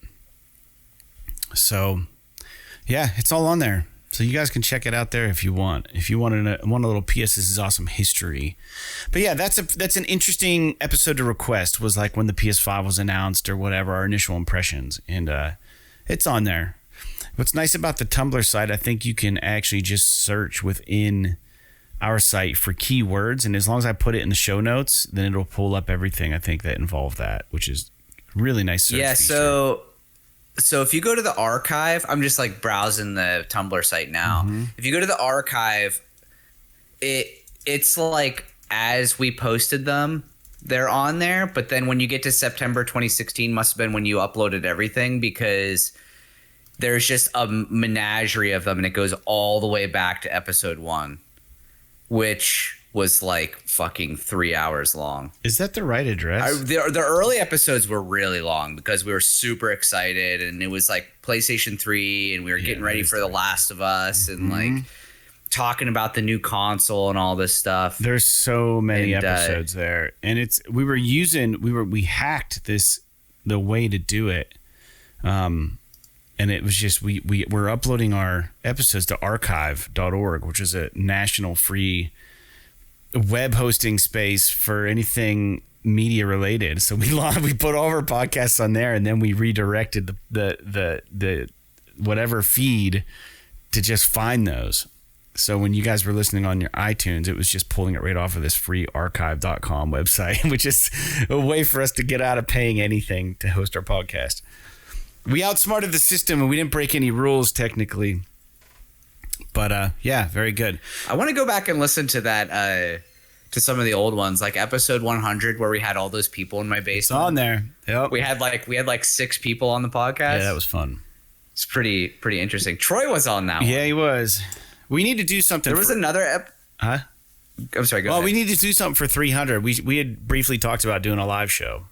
So, yeah, it's all on there. So you guys can check it out there if you want. If you want a little PS, this is awesome history. But yeah, that's an interesting episode to request. Was like when the PS5 was announced or whatever, our initial impressions, and it's on there. What's nice about the Tumblr site, I think you can actually just search within our site for keywords, and as long as I put it in the show notes, then it'll pull up everything I think that involved that, which is really nice search feature.
So if you go to the archive, I'm just like browsing the Tumblr site now. Mm-hmm. If you go to the archive, it's like as we posted them, they're on there, but then when you get to September 2016 must have been when you uploaded everything, because there's just a menagerie of them, and it goes all the way back to episode 1. Which was like fucking 3 hours long.
Is that the right address?
The early episodes were really long because we were super excited, and it was like PlayStation 3, and we were getting ready for The Last of Us, and like talking about the new console and all this stuff.
There's so many episodes there, and we hacked the way to do it. And it was just, we're uploading our episodes to archive.org, which is a national free web hosting space for anything media related. So we put all of our podcasts on there, and then we redirected the whatever feed to just find those. So when you guys were listening on your iTunes, it was just pulling it right off of this free archive.com website, which is a way for us to get out of paying anything to host our podcast. We outsmarted the system, and we didn't break any rules technically. But yeah, very good.
I want to go back and listen to that, to some of the old ones, like episode 100, where we had all those people in my basement.
It's on there. Yep.
We had like 6 people on the podcast.
Yeah, that was fun.
It's pretty interesting. Troy was on that one.
Yeah, he was. We need to do something.
There was another
Huh?
I'm sorry, go
Well,
ahead.
we need to do something for 300. We had briefly talked about doing a live show.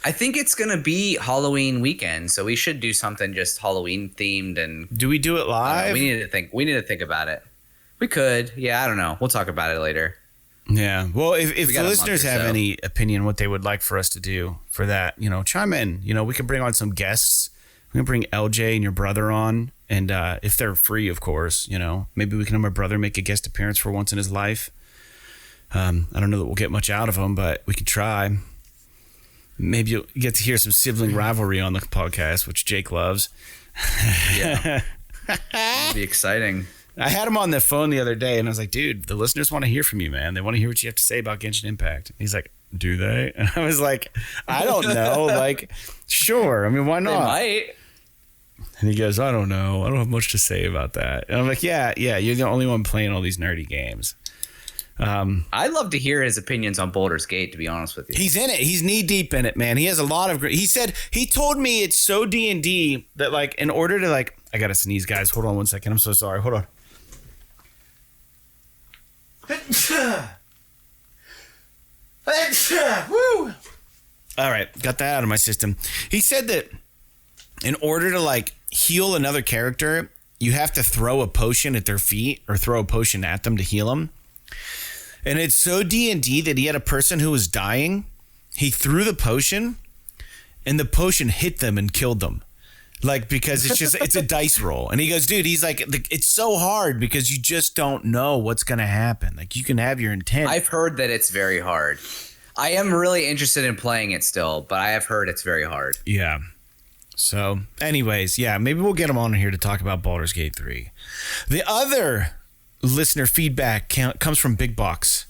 I think it's going to be Halloween weekend, so we should do something just Halloween themed. And
Do we do it live?
we need to think about it. We could. Yeah, I don't know. We'll talk about it later.
Yeah. Well, if
We
the
got a month
listeners
or
have
so.
any opinion what they would like for us to do for that, chime in. We can bring on some guests. We can bring LJ and your brother on. And if they're free, of course, maybe we can have my brother make a guest appearance for once in his life. I don't know that we'll get much out of him, but we could try. Maybe you'll get to hear some sibling rivalry on the podcast, which Jake loves.
Yeah. It'll be exciting.
I had him on the phone the other day, and I was like, dude, the listeners want to hear from you, man. They want to hear what you have to say about Genshin Impact. He's like, do they? And I was like, I don't know. Like, sure. I mean, why
They
not?
might.
And he goes, I don't know. I don't have much to say about that. And I'm like, yeah, you're the only one playing all these nerdy games.
I'd love to hear his opinions on Baldur's Gate, to be honest with you.
He's in it. He's knee deep in it, man. He has a lot of great. He told me it's so D&D that, like, in order to, like, I got to sneeze, guys. Hold on one second. I'm so sorry. Hold on. Woo! All right, got that out of my system. He said that in order to, like, heal another character, you have to throw a potion at their feet or throw a potion at them to heal them. And it's so D&D that he had a person who was dying. He threw the potion, and the potion hit them and killed them. Like, because it's a dice roll. And he goes, dude, he's like, it's so hard because you just don't know what's going to happen. Like, you can have your intent.
I've heard that it's very hard. I am really interested in playing it still, but I have heard it's very hard.
Yeah. So, anyways, yeah, maybe we'll get him on here to talk about Baldur's Gate 3. The other listener feedback comes from Big Box.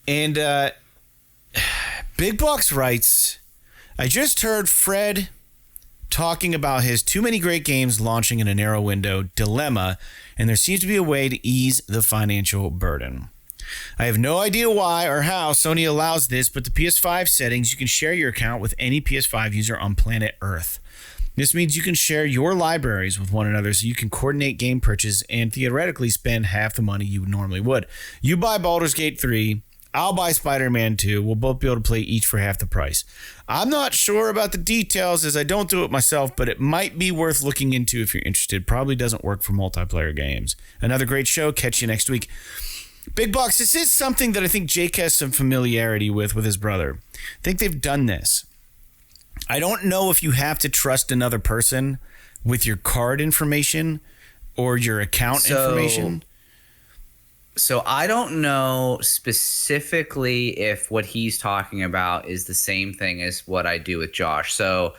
And Big Box writes, I just heard Fred talking about his too many great games launching in a narrow window dilemma, and there seems to be a way to ease the financial burden. I have no idea why or how Sony allows this, but the PS5 settings, you can share your account with any PS5 user on planet Earth. This means you can share your libraries with one another so you can coordinate game purchase and theoretically spend half the money you normally would. You buy Baldur's Gate 3, I'll buy Spider-Man 2. We'll both be able to play each for half the price. I'm not sure about the details as I don't do it myself, but it might be worth looking into if you're interested. Probably doesn't work for multiplayer games. Another great show. Catch you next week. Big Box, this is something that I think Jake has some familiarity with his brother. I think they've done this. I don't know if you have to trust another person with your card information or your account information.
So I don't know specifically if what he's talking about is the same thing as what I do with Josh. So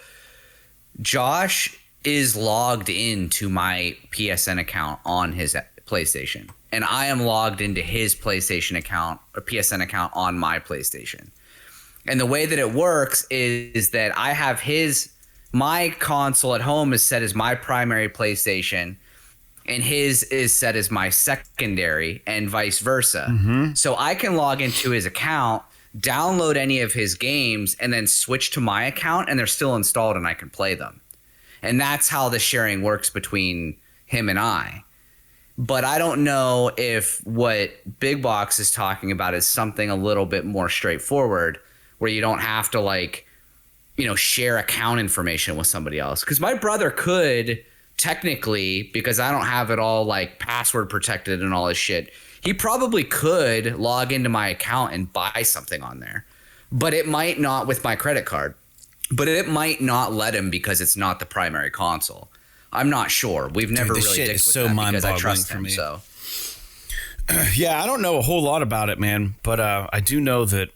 Josh is logged into my PSN account on his PlayStation, and I am logged into his PlayStation account or PSN account on my PlayStation. And the way that it works is that I have my console at home is set as my primary PlayStation, and his is set as my secondary, and vice versa.
Mm-hmm.
So I can log into his account, download any of his games, and then switch to my account, and they're still installed and I can play them. And that's how the sharing works between him and I. But I don't know if what Big Box is talking about is something a little bit more straightforward, where you don't have to share account information with somebody else. Because my brother could technically, because I don't have it all like password protected and all this shit, he probably could log into my account and buy something on there. But it might not with my credit card. But it might not let him because it's not the primary console. I'm not sure. We've never
this
really
shit
dicked
is
with
so
that because I
mind-boggling
trust
for
him.
me.
So
Yeah, I don't know a whole lot about it, man. But I do know that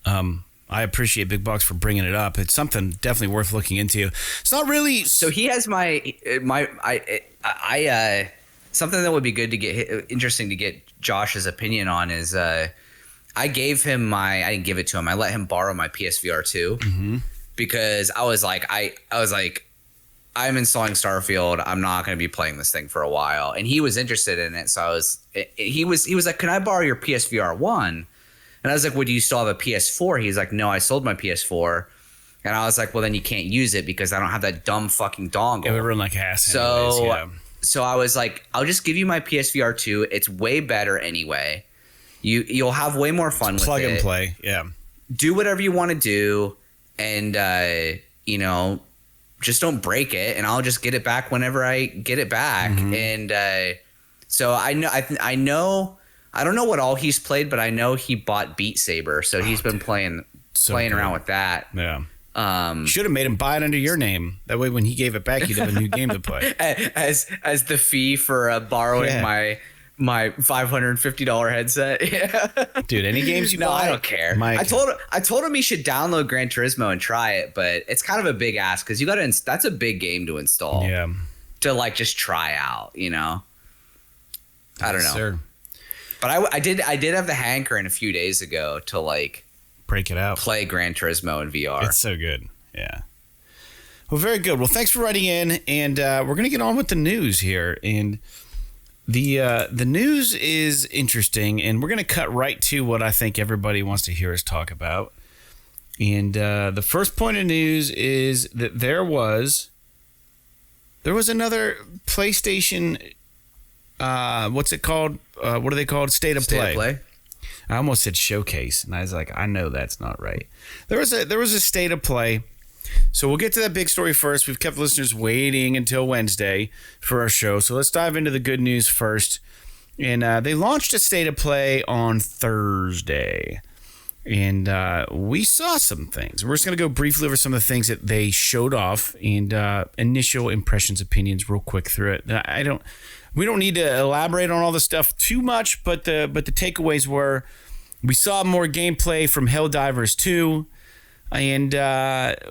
I appreciate Big Box for bringing it up. It's something definitely worth looking into. It's not really...
So he has something that would be good to get, interesting to get Josh's opinion on is I gave him I didn't give it to him. I let him borrow my PSVR 2 because I was like, I'm installing Starfield. I'm not going to be playing this thing for a while. And he was interested in it. So he was like, can I borrow your PSVR 1? And I was like, well, do you still have a PS4? He's like, no, I sold my PS4. And I was like, well, then you can't use it because I don't have that dumb fucking dongle.
It would run like ass.
So,
anyways, yeah.
So I was like, I'll just give you my PSVR 2. It's way better anyway. You'll have way more fun with it.
Plug and play. Yeah.
Do whatever you want to do, and just don't break it, and I'll just get it back whenever I get it back. And so I know I don't know what all he's played, but I know he bought Beat Saber, so he's been playing around with that.
Yeah. Should have made him buy it under your name. That way, when he gave it back, you'd have a new game to play.
As the fee for borrowing my $550 headset. Yeah.
Dude, any games you buy?
No, I don't care. I told him he should download Gran Turismo and try it, but it's kind of a big ask because you got to. That's a big game to install.
Yeah.
To like just try out, I don't know.
Sir.
But I did have the hankering a few days ago to like
break it out,
play Gran Turismo in VR.
It's so good. Yeah. Well, very good. Well, thanks for writing in, and we're gonna get on with the news here. And the news is interesting, and we're gonna cut right to what I think everybody wants to hear us talk about. And the first point of news is that there was another PlayStation. What's it called? What are they called? State of Play. I almost said showcase, and I was like, I know that's not right. There was a State of Play. So we'll get to that big story first. We've kept listeners waiting until Wednesday for our show. So let's dive into the good news first. And they launched a State of Play on Thursday. And we saw some things. We're just going to go briefly over some of the things that they showed off and initial impressions, opinions, real quick through it. We don't need to elaborate on all the stuff too much, but the takeaways were we saw more gameplay from Helldivers 2, and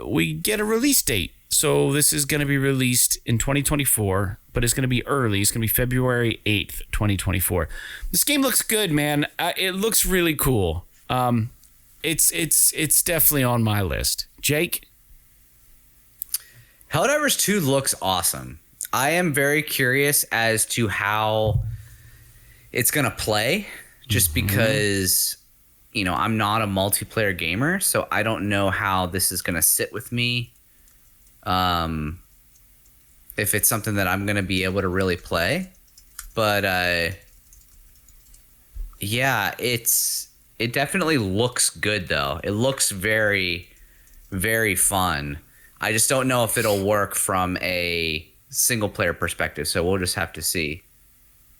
we get a release date. So this is going to be released in 2024, but it's going to be early. It's going to be February 8th, 2024. This game looks good, man. It looks really cool. It's definitely on my list. Jake?
Helldivers 2 looks awesome. I am very curious as to how it's going to play, just because, I'm not a multiplayer gamer, so I don't know how this is going to sit with me. If it's something that I'm going to be able to really play. But, it definitely looks good, though. It looks very, very fun. I just don't know if it'll work from a single player perspective, so we'll just have to see.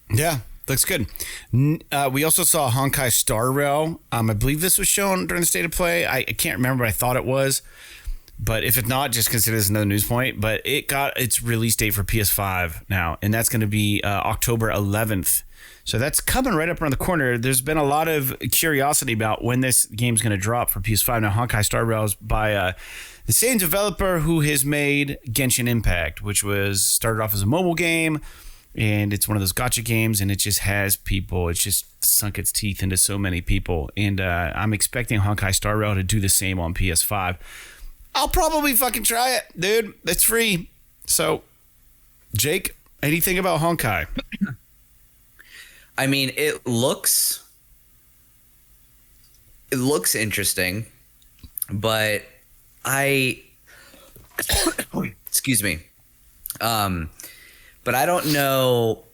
Yeah, looks good. We also saw Honkai Star Rail. I believe this was shown during the State of Play. I can't remember. I thought it was, but if it's not, just consider this another news point. But it got its release date for PS5 now, and that's going to be October 11th. So that's coming right up around the corner. There's been a lot of curiosity about when this game's going to drop for PS5. Now, Honkai Star Rail is by the same developer who has made Genshin Impact, which started off as a mobile game, and it's one of those gacha games, and it just has people. It's just sunk its teeth into so many people, and I'm expecting Honkai Star Rail to do the same on PS5. I'll probably fucking try it, dude. It's free. So, Jake, anything about Honkai?
I mean, it looks interesting, but excuse me. But I don't know.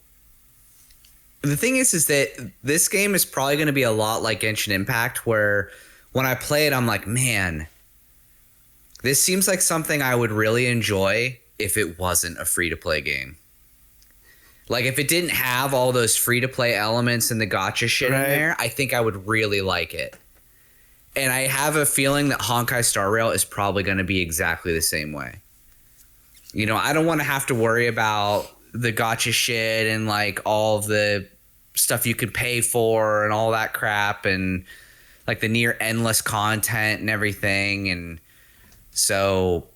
The thing is that this game is probably going to be a lot like Genshin Impact, where when I play it, I'm like, man, this seems like something I would really enjoy if it wasn't a free-to-play game. Like, if it didn't have all those free-to-play elements and the gacha shit in there, I think I would really like it. And I have a feeling that Honkai Star Rail is probably going to be exactly the same way. I don't want to have to worry about the gacha shit and, like, all of the stuff you could pay for and all that crap and, like, the near endless content and everything. And so,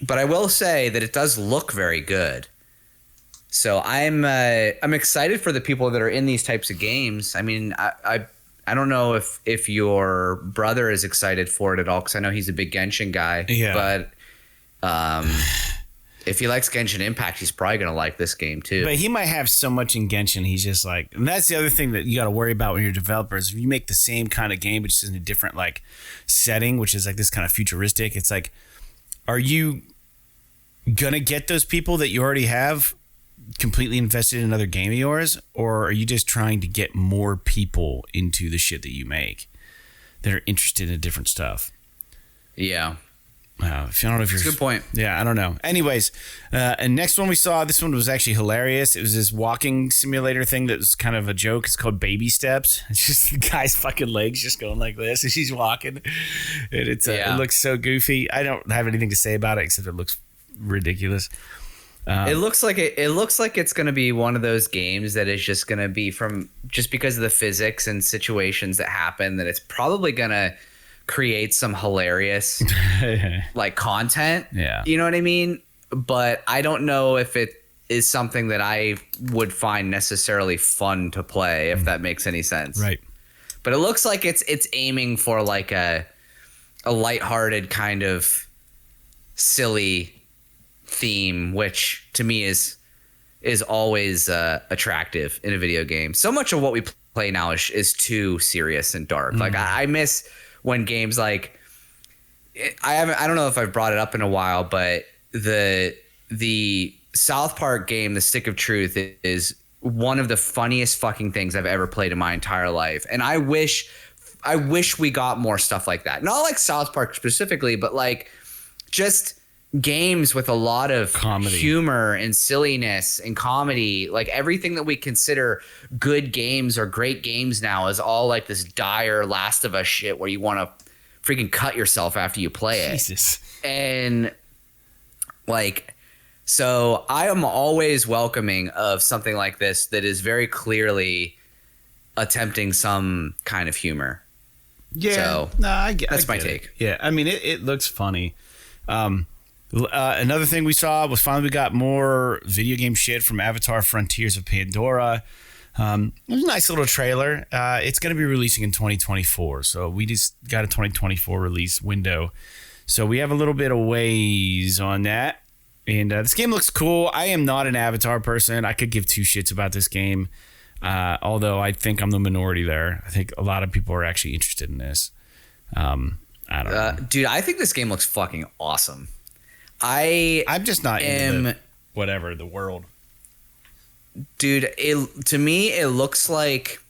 but I will say that it does look very good. So I'm excited for the people that are in these types of games. I mean, I don't know if your brother is excited for it at all, because I know he's a big Genshin guy.
Yeah.
But if he likes Genshin Impact, he's probably going to like this game too.
But he might have so much in Genshin, he's just like, and that's the other thing that you got to worry about when you're developers. If you make the same kind of game, but just in a different like setting, which is like this kind of futuristic, it's like, are you gonna get those people that you already have completely invested in another game of yours, or are you just trying to get more people into the shit that you make that are interested in different stuff?
Yeah.
I don't know if you're.
That's a good point.
Yeah, I don't know. Anyways, and next one we saw, this one was actually hilarious. It was this walking simulator thing that was kind of a joke. It's called Baby Steps. It's just the guy's fucking legs just going like this as he's walking, and it looks so goofy. I don't have anything to say about it except it looks ridiculous.
It looks like it's going to be one of those games that is just going to be just because of the physics and situations that happen, that it's probably going to create some hilarious like content.
Yeah.
You know what I mean? But I don't know if it is something that I would find necessarily fun to play, if that makes any sense.
Right.
But it looks like it's aiming for like a lighthearted kind of silly theme, which to me is always attractive in a video game. So much of what we play now is too serious and dark. Like I miss when games like I don't know if I've brought it up in a while, but the South Park game, The Stick of Truth, is one of the funniest fucking things I've ever played in my entire life. And I wish we got more stuff like that. Not like South Park specifically, but like just games with a lot of
comedy,
humor and silliness and comedy. Like everything that we consider good games or great games now is all like this dire Last of Us shit where you want to freaking cut yourself after you play it.
Jesus.
And like, so I am always welcoming of something like this that is very clearly attempting some kind of humor.
Yeah.
So that's my take.
Yeah. I mean, it looks funny. Another thing we saw was finally we got more video game shit from Avatar Frontiers of Pandora. It was a nice little trailer. It's going to be releasing in 2024. So we just got a 2024 release window. So we have a little bit of ways on that. And this game looks cool. I am not an Avatar person. I could give two shits about this game. Although I think I'm the minority there. I think a lot of people are actually interested in this. I don't know.
Dude, I think this game looks fucking awesome. I'm
just not into the world.
Dude, to me it looks like,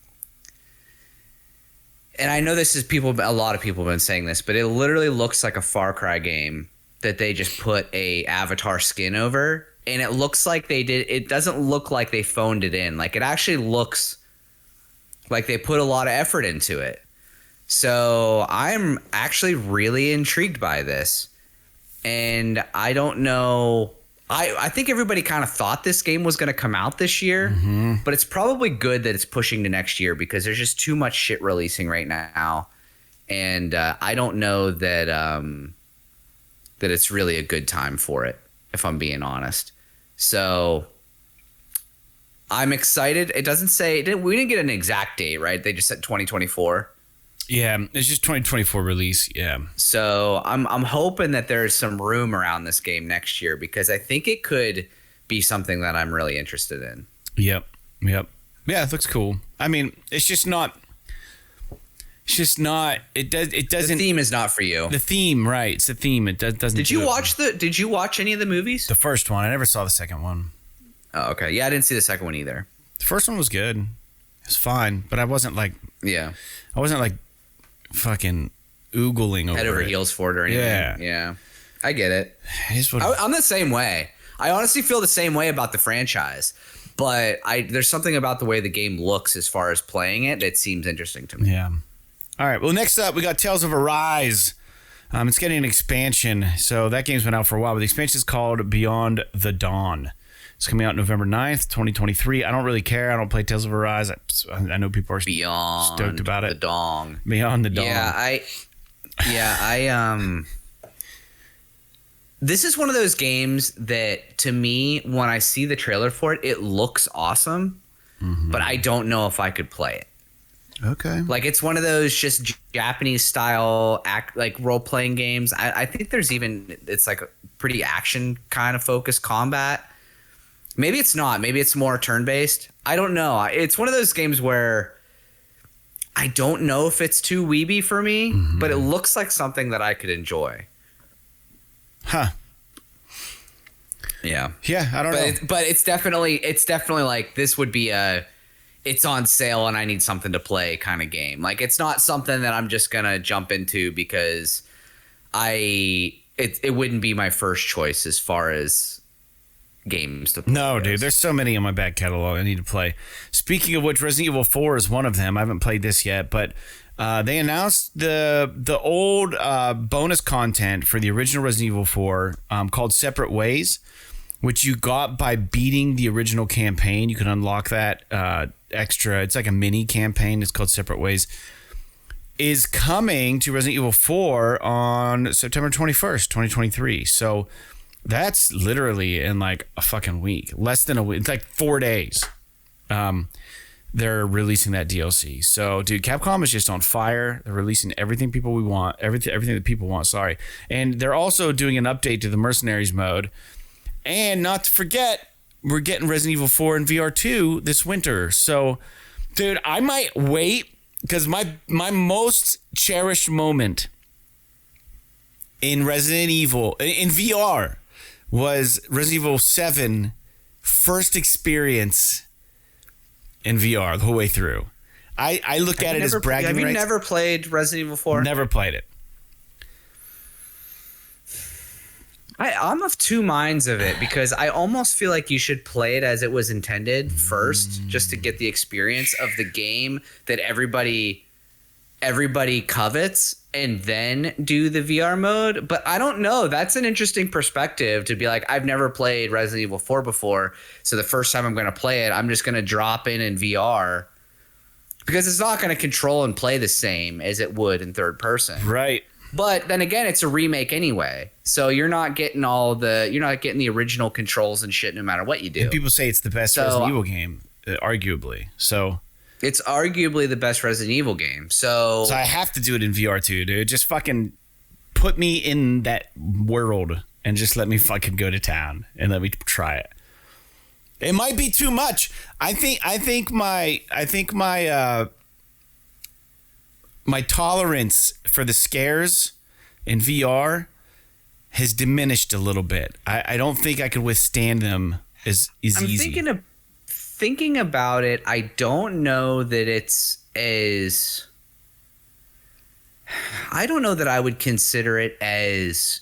and I know this is a lot of people have been saying this, but it literally looks like a Far Cry game that they just put a Avatar skin over, and it looks like it doesn't look like they phoned it in. Like it actually looks like they put a lot of effort into it. So I'm actually really intrigued by this. And I don't know. I think everybody kind of thought this game was going to come out this year, but it's probably good that it's pushing to next year because there's just too much shit releasing right now. And I don't know that that it's really a good time for it, if I'm being honest. So I'm excited. It doesn't say we didn't get an exact date, right? They just said 2024.
Yeah, it's just 2024 release. Yeah.
So I'm hoping that there's some room around this game next year because I think it could be something that I'm really interested in.
Yep. Yeah, it looks cool. I mean, it's just not. It doesn't.
The theme is not for you.
The theme, right? It's the theme. It doesn't.
Did you watch any of the movies?
The first one. I never saw the second one.
Oh, okay. Yeah, I didn't see the second one either.
The first one was good. It was fine, but I wasn't like.
Yeah.
I wasn't like. Fucking oogling over
head over
it.
Heels for it or anything. Yeah. I get it. I'm the same way. I honestly feel the same way about the franchise, but there's something about the way the game looks as far as playing it that seems interesting to me.
Yeah. All right. Well, next up we got Tales of Arise. It's getting an expansion, so that game's been out for a while. But the expansion is called Beyond the Dawn. It's coming out November 9th, 2023. I don't really care. I don't play Tales of Arise. I know people are stoked about it.
The dong.
Beyond the Dawn.
This is one of those games that, to me, when I see the trailer for it, it looks awesome, but I don't know if I could play it.
Okay.
Like, it's one of those just Japanese style role-playing games. I think it's like a pretty action kind of focused combat. Maybe it's not. Maybe it's more turn-based. I don't know. It's one of those games where I don't know if it's too weeby for me, but it looks like something that I could enjoy.
Huh.
Yeah.
Yeah, I don't know.
But it's definitely like this would be it's on sale and I need something to play kind of game. Like it's not something that I'm just gonna jump into because it wouldn't be my first choice as far as games to play.
No, dude, there's so many in my back catalog I need to play. Speaking of which, Resident Evil 4 is one of them. I haven't played this yet, but they announced the old bonus content for the original Resident Evil 4 called Separate Ways, which you got by beating the original campaign. You can unlock that extra. It's like a mini campaign. It's called Separate Ways. Is coming to Resident Evil 4 on September 21st, 2023. So that's literally in like a fucking week. Less than a week. It's like 4 days. They're releasing that DLC. So, dude, Capcom is just on fire. They're releasing everything we want, everything that people want, sorry. And they're also doing an update to the Mercenaries mode. And not to forget, we're getting Resident Evil 4 in VR 2 this winter. So, dude, I might wait because my most cherished moment in Resident Evil, in VR, was Resident Evil 7 first experience in VR the whole way through. I look at it as bragging rights.
Have you never played Resident Evil 4?
Never played it.
I'm of two minds of it because I almost feel like you should play it as it was intended first, just to get the experience of the game that everybody covets, and then do the VR mode. But I don't know. That's an interesting perspective to be like, I've never played Resident Evil 4 before, so the first time I'm going to play it, I'm just going to drop in VR because it's not going to control and play the same as it would in third person.
Right.
But then again, it's a remake anyway, so you're not getting the original controls and shit no matter what you do.
And people say it's the best Resident Evil game, arguably. So
it's arguably the best Resident Evil game. So
I have to do it in VR too, dude. Just fucking put me in that world and just let me fucking go to town and let me try it. It might be too much. I think my tolerance for the scares in VR has diminished a little bit. I don't think I could withstand them as easy.
Thinking about it, I don't know that it's I don't know that I would consider it as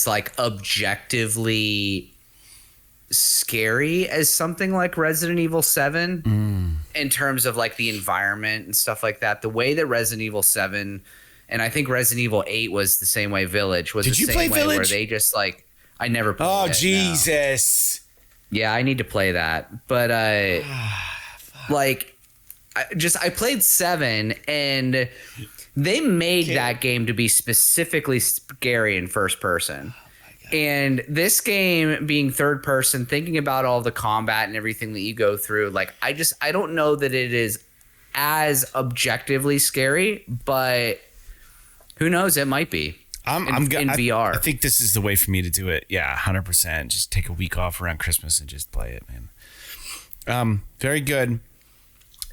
like objectively scary as something like Resident Evil 7 in terms of like the environment and stuff like that. The way that Resident Evil 7 and I think Resident Evil 8 was the same way. Village was the same way
Village?
where they just like I never played it.
Oh Jesus.
No. Yeah, I need to play that. But like I played 7 and they made that game to be specifically scary in first person. And this game being third person, thinking about all the combat and everything that you go through, like I don't know that it is as objectively scary, but who knows? It might be. In VR.
I think this is the way for me to do it. Yeah, 100%. Just take a week off around Christmas and just play it, man. Very good.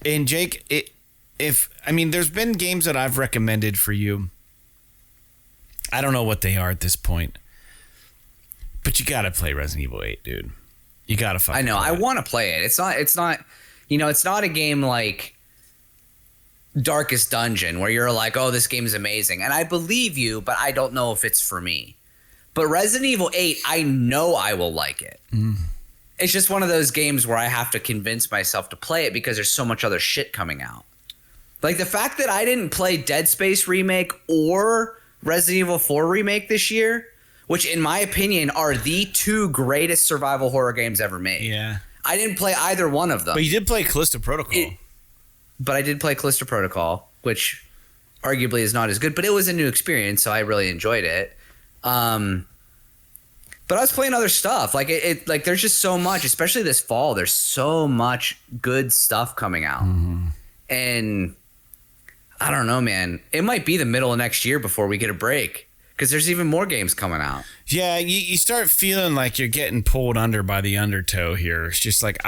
And Jake, there's been games that I've recommended for you. I don't know what they are at this point. But you gotta play Resident Evil 8, dude. You gotta fucking.
I know. I want to play it. It's not. It's not a game like Darkest Dungeon where you're like, oh, this game is amazing, and I believe you, but I don't know if it's for me. But Resident Evil 8, I know I will like it. It's just one of those games where I have to convince myself to play it because there's so much other shit coming out. Like the fact that I didn't play Dead Space Remake or Resident Evil 4 Remake this year, which in my opinion are the two greatest survival horror games ever made.
Yeah.
I didn't play either one of them.
But you did play Callisto Protocol.
But I did play Callisto Protocol, which arguably is not as good, but it was a new experience, so I really enjoyed it. But I was playing other stuff. Like like there's just so much, especially this fall, there's so much good stuff coming out. And I don't know, man. It might be the middle of next year before we get a break. Because there's even more games coming out. Yeah,
you start feeling like you're getting pulled under by the undertow here. It's just like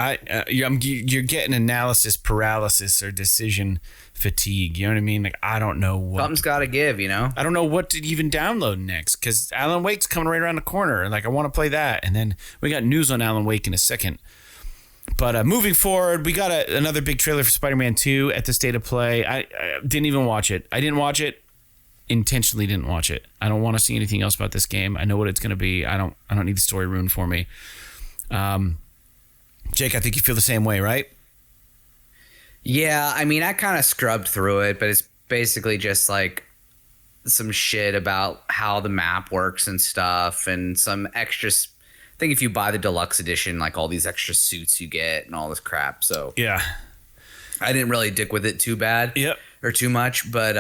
you're getting analysis paralysis or decision fatigue. You know what I mean? Like, I don't know what.
Something's got to give, you know?
I don't know what to even download next because Alan Wake's coming right around the corner. Like, I want to play that. And then we got news on Alan Wake in a second. But moving forward, we got another big trailer for Spider-Man 2 at the State of Play. I didn't even watch it. I didn't watch it. Intentionally didn't watch it. I don't want to see anything else about this game. I know what it's going to be. I don't need the story ruined for me. Jake, I think you feel the same way, right?
Yeah, I mean, I kind of scrubbed through it, but it's basically just like some shit about how the map works and stuff, and some extras. I think if you buy the deluxe edition, like all these extra suits you get and all this crap. So
yeah,
I didn't really dick with it too bad, or too much, but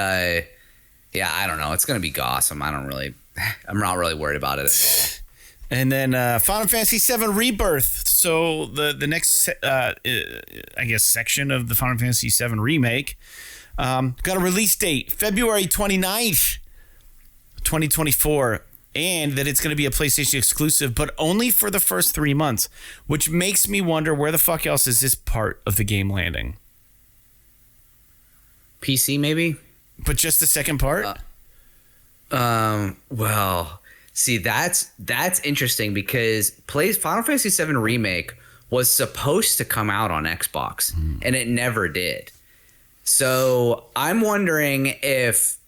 yeah, I don't know. It's gonna be awesome. I'm not really worried about it at all.
And then Final Fantasy VII Rebirth. So the next, I guess, section of the Final Fantasy VII remake got a release date, February 29th, 2024. And that it's going to be a PlayStation exclusive, but only for the first 3 months, which makes me wonder where the fuck else is this part of the game landing?
PC, maybe?
But just the second part?
Well... See, that's interesting because Final Fantasy VII Remake was supposed to come out on Xbox, and it never did. So I'm wondering if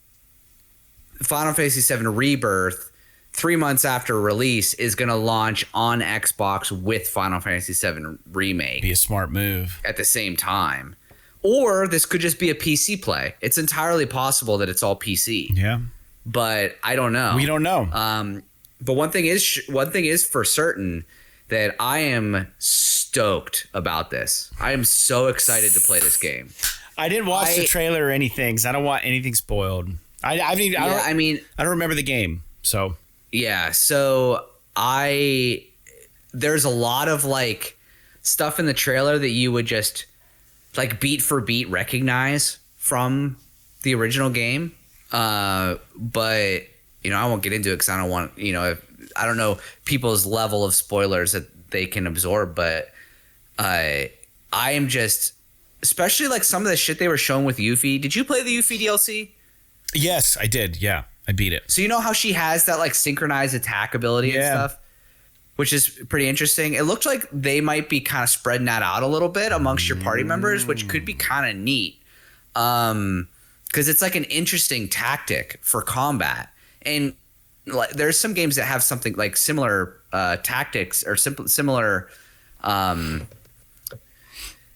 Final Fantasy VII Rebirth, 3 months after release, is going to launch on Xbox with Final Fantasy VII Remake.
Be a smart move.
At the same time. Or this could just be a PC play. It's entirely possible that it's all PC.
Yeah.
But I don't know.
We don't know.
But one thing is for certain that I am stoked about this. I am so excited to play this game.
I didn't watch the trailer or anything, so I don't want anything spoiled. I don't remember the game, so
yeah. So there's a lot of like stuff in the trailer that you would just like beat for beat recognize from the original game. But you know, I won't get into it because I don't want, you know, I don't know people's level of spoilers that they can absorb, but I am just, especially like some of the shit they were showing with Yuffie. Did you play the Yuffie DLC?
Yes, I did. Yeah, I beat it.
So you know how she has that like synchronized attack ability and stuff, which is pretty interesting. It looked like they might be kind of spreading that out a little bit amongst your party members, which could be kind of neat. Because it's like an interesting tactic for combat. And like, there's some games that have something like similar tactics or similar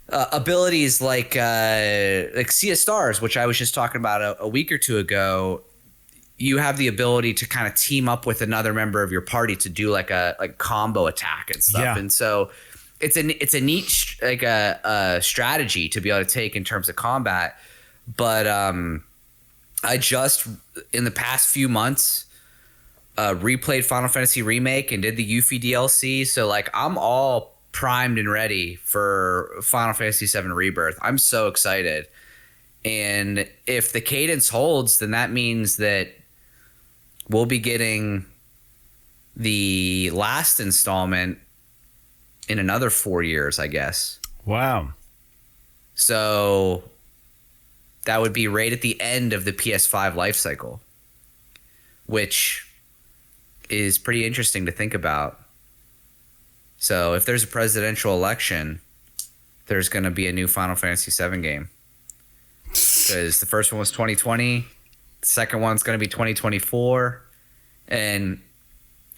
abilities, like Sea of Stars, which I was just talking about a week or two ago. You have the ability to kind of team up with another member of your party to do like a combo attack and stuff. Yeah. And so it's a neat strategy to be able to take in terms of combat. But I just, in the past few months, replayed Final Fantasy Remake and did the Yuffie DLC. So, like, I'm all primed and ready for Final Fantasy VII Rebirth. I'm so excited. And if the cadence holds, then that means that we'll be getting the last installment in another 4 years, I guess.
Wow.
So that would be right at the end of the PS5 life cycle, which is pretty interesting to think about. So if there's a presidential election, there's going to be a new Final Fantasy VII game. Because the first one was 2020, the second one's going to be 2024, and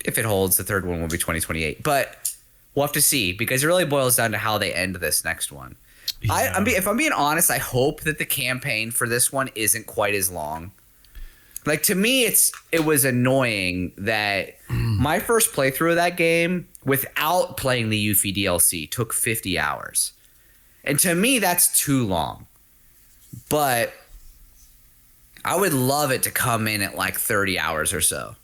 if it holds, the third one will be 2028. But we'll have to see, because it really boils down to how they end this next one. Yeah. If I'm being honest, I hope that the campaign for this one isn't quite as long. Like, to me, it was annoying that my first playthrough of that game without playing the Yuffie DLC took 50 hours. And to me, that's too long. But I would love it to come in at like 30 hours or so.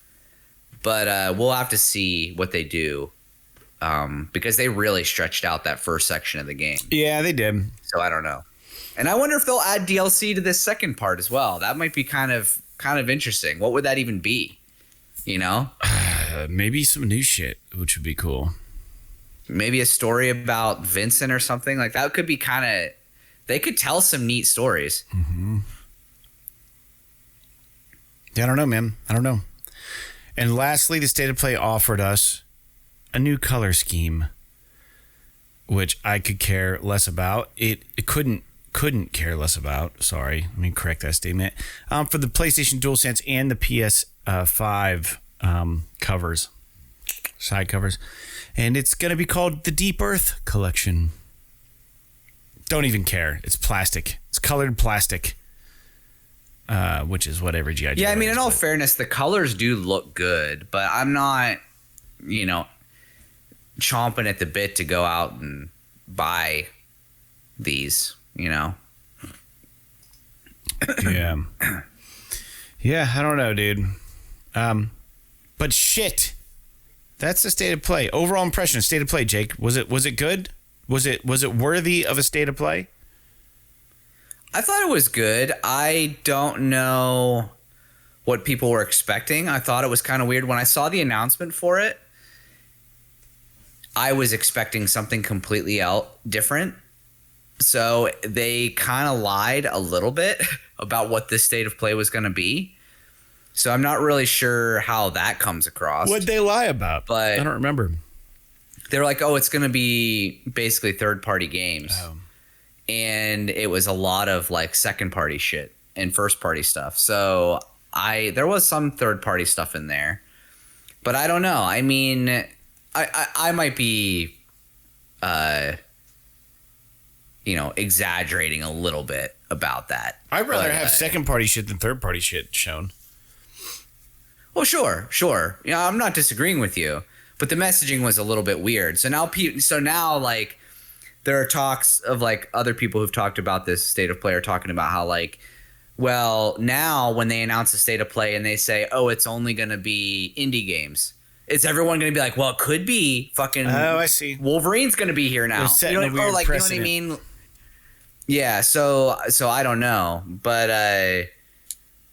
But we'll have to see what they do. Because they really stretched out that first section of the game.
Yeah, they did.
So I don't know. And I wonder if they'll add DLC to this second part as well. That might be kind of interesting. What would that even be? You know?
Maybe some new shit, which would be cool.
Maybe a story about Vincent or something. Like, that could be kind of they could tell some neat stories.
Mm-hmm. Yeah, I don't know, man. I don't know. And lastly, the State of Play offered us a new color scheme, which I could care less about. It couldn't care less about. Sorry, let me correct that statement. For the PlayStation DualSense and the PS5 covers, side covers, and it's gonna be called the Deep Earth Collection. Don't even care. It's plastic. It's colored plastic, which is what every GI Joe.
Yeah, I mean,
is,
in all
but
fairness, the colors do look good, but I'm not, chomping at the bit to go out and buy these.
Yeah. Yeah, I don't know, dude. But shit. That's the State of Play. Overall impression of State of Play, Jake. Was it good? Was it worthy of a State of Play?
I thought it was good. I don't know what people were expecting. I thought it was kind of weird. When I saw the announcement for it, I was expecting something completely different. So they kind of lied a little bit about what this State of Play was going to be. So I'm not really sure how that comes across.
What'd they lie about?
But
I don't remember.
They were like, oh, it's going to be basically third-party games.
Oh.
And it was a lot of like second-party shit and first-party stuff. So there was some third-party stuff in there. But I don't know. I mean, I might be exaggerating a little bit about that.
I'd rather have second-party shit than third-party shit shown.
Well, sure. Yeah, I'm not disagreeing with you, but the messaging was a little bit weird. So now, like, there are talks of like other people who've talked about this State of Play are talking about how like, well, now when they announce the State of Play and they say, oh, it's only going to be indie games, is everyone going to be like, well, it could be fucking.
Oh, I see.
Wolverine's going to be here now.
You know what I
mean? Yeah. So I don't know, but I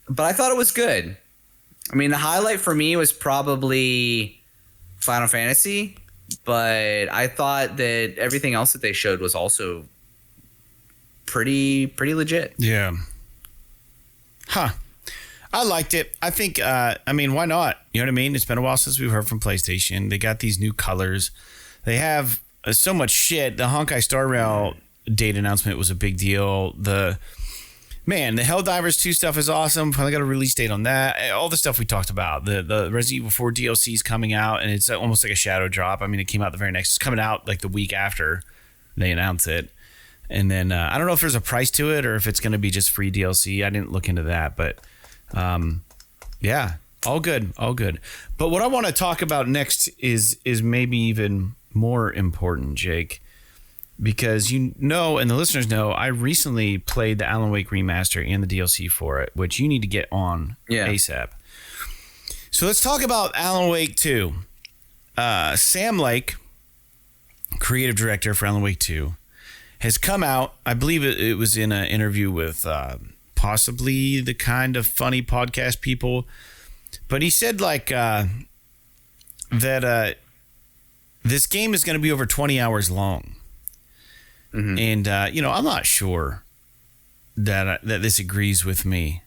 thought it was good. I mean, the highlight for me was probably Final Fantasy, but I thought that everything else that they showed was also pretty legit.
Yeah. Huh. I liked it. I think, why not? You know what I mean? It's been a while since we've heard from PlayStation. They got these new colors. They have so much shit. The Honkai Star Rail date announcement was a big deal. The Helldivers 2 stuff is awesome. Finally got a release date on that. All the stuff we talked about. The Resident Evil 4 DLC is coming out, and it's almost like a shadow drop. I mean, it came out the very next. It's coming out like the week after they announce it. And then I don't know if there's a price to it or if it's going to be just free DLC. I didn't look into that, but yeah, all good. But what I want to talk about next is maybe even more important, Jake. Because and the listeners know, I recently played the Alan Wake remaster and the DLC for it, which you need to get on ASAP. So let's talk about Alan Wake 2. Sam Lake, creative director for Alan Wake 2, has come out. I believe it was in an interview with possibly the kind of funny podcast people. But he said that this game is going to be over 20 hours long. Mm-hmm. And, I'm not sure that this agrees with me.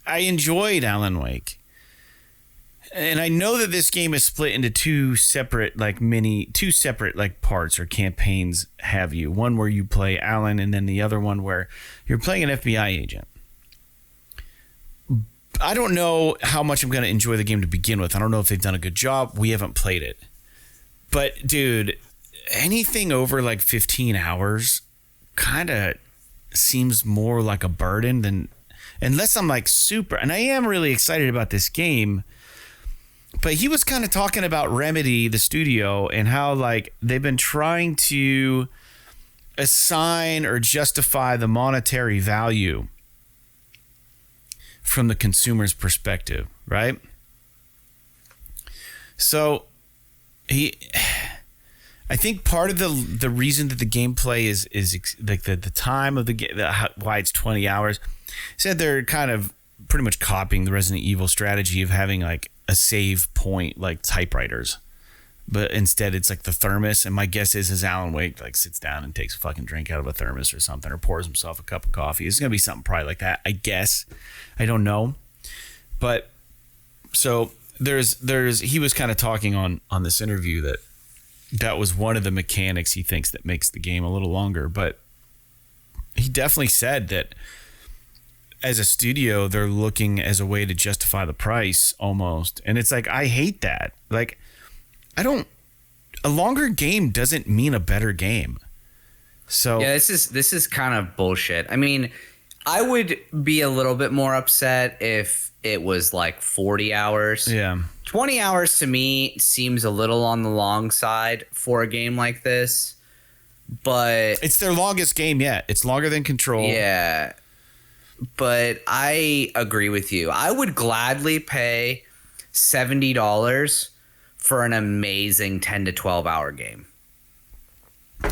I enjoyed Alan Wake. And I know that this game is split into two separate parts or campaigns have you. One where you play Alan and then the other one where you're playing an FBI agent. I don't know how much I'm going to enjoy the game to begin with. I don't know if they've done a good job. We haven't played it. But, dude, anything over like 15 hours kind of seems more like a burden than, unless I'm like super, and I am really excited about this game, but he was kind of talking about Remedy, the studio, and how like they've been trying to assign or justify the monetary value from the consumer's perspective, right? So I think part of the reason that the gameplay is like the time of the game, why it's 20 hours, said they're kind of pretty much copying the Resident Evil strategy of having like a save point like typewriters. but instead it's like the thermos. And my guess is Alan Wake like sits down and takes a fucking drink out of a thermos or something, or pours himself a cup of coffee. It's gonna be something probably like that, I guess. I don't know, but so there's he was kind of talking on this interview that was one of the mechanics he thinks that makes the game a little longer, but he definitely said that as a studio, they're looking as a way to justify the price almost. And it's like, I hate that. Like, a longer game doesn't mean a better game. So
yeah, this is kind of bullshit. I mean, I would be a little bit more upset if it was like 40 hours.
Yeah.
20 hours to me seems a little on the long side for a game like this. But
it's their longest game yet. It's longer than Control.
Yeah. But I agree with you. I would gladly pay $70 for an amazing 10 to 12 hour game.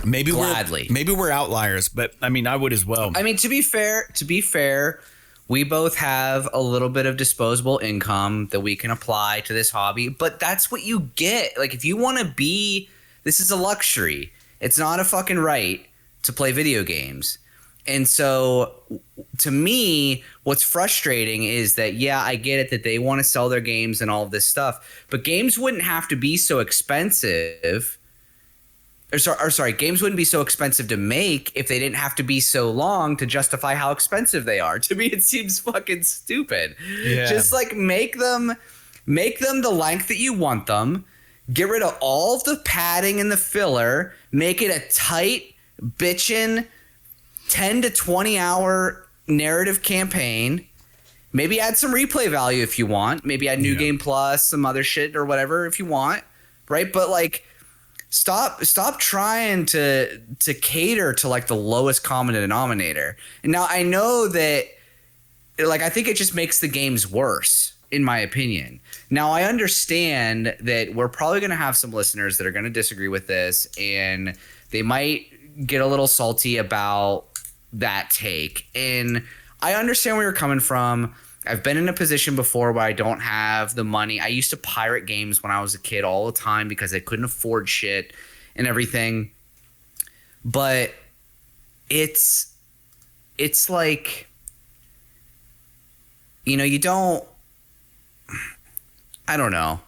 Maybe
gladly.
We're outliers, but I mean, I would as well.
I mean, to be fair, we both have a little bit of disposable income that we can apply to this hobby, but that's what you get. Like, if you want to this is a luxury. It's not a fucking right to play video games. And so to me, what's frustrating is that, yeah, I get it that they want to sell their games and all of this stuff, but games wouldn't have to be so expensive. Games wouldn't be so expensive to make if they didn't have to be so long to justify how expensive they are. To me, it seems fucking stupid. Yeah. Just like make them the length that you want them. Get rid of all of the padding and the filler. Make it a tight, bitchin' 10 to 20 hour narrative campaign. Maybe add some replay value if you want. Maybe add New Game Plus, some other shit or whatever if you want. Right? But like, stop trying to cater to like the lowest common denominator. And now I know that, like, I think it just makes the games worse, in my opinion. Now, I understand that we're probably going to have some listeners that are going to disagree with this, and they might get a little salty about that take. And I understand where you're coming from. I've been in a position before where I don't have the money. I used to pirate games when I was a kid all the time because I couldn't afford shit and everything. But it's like, you know, I don't know.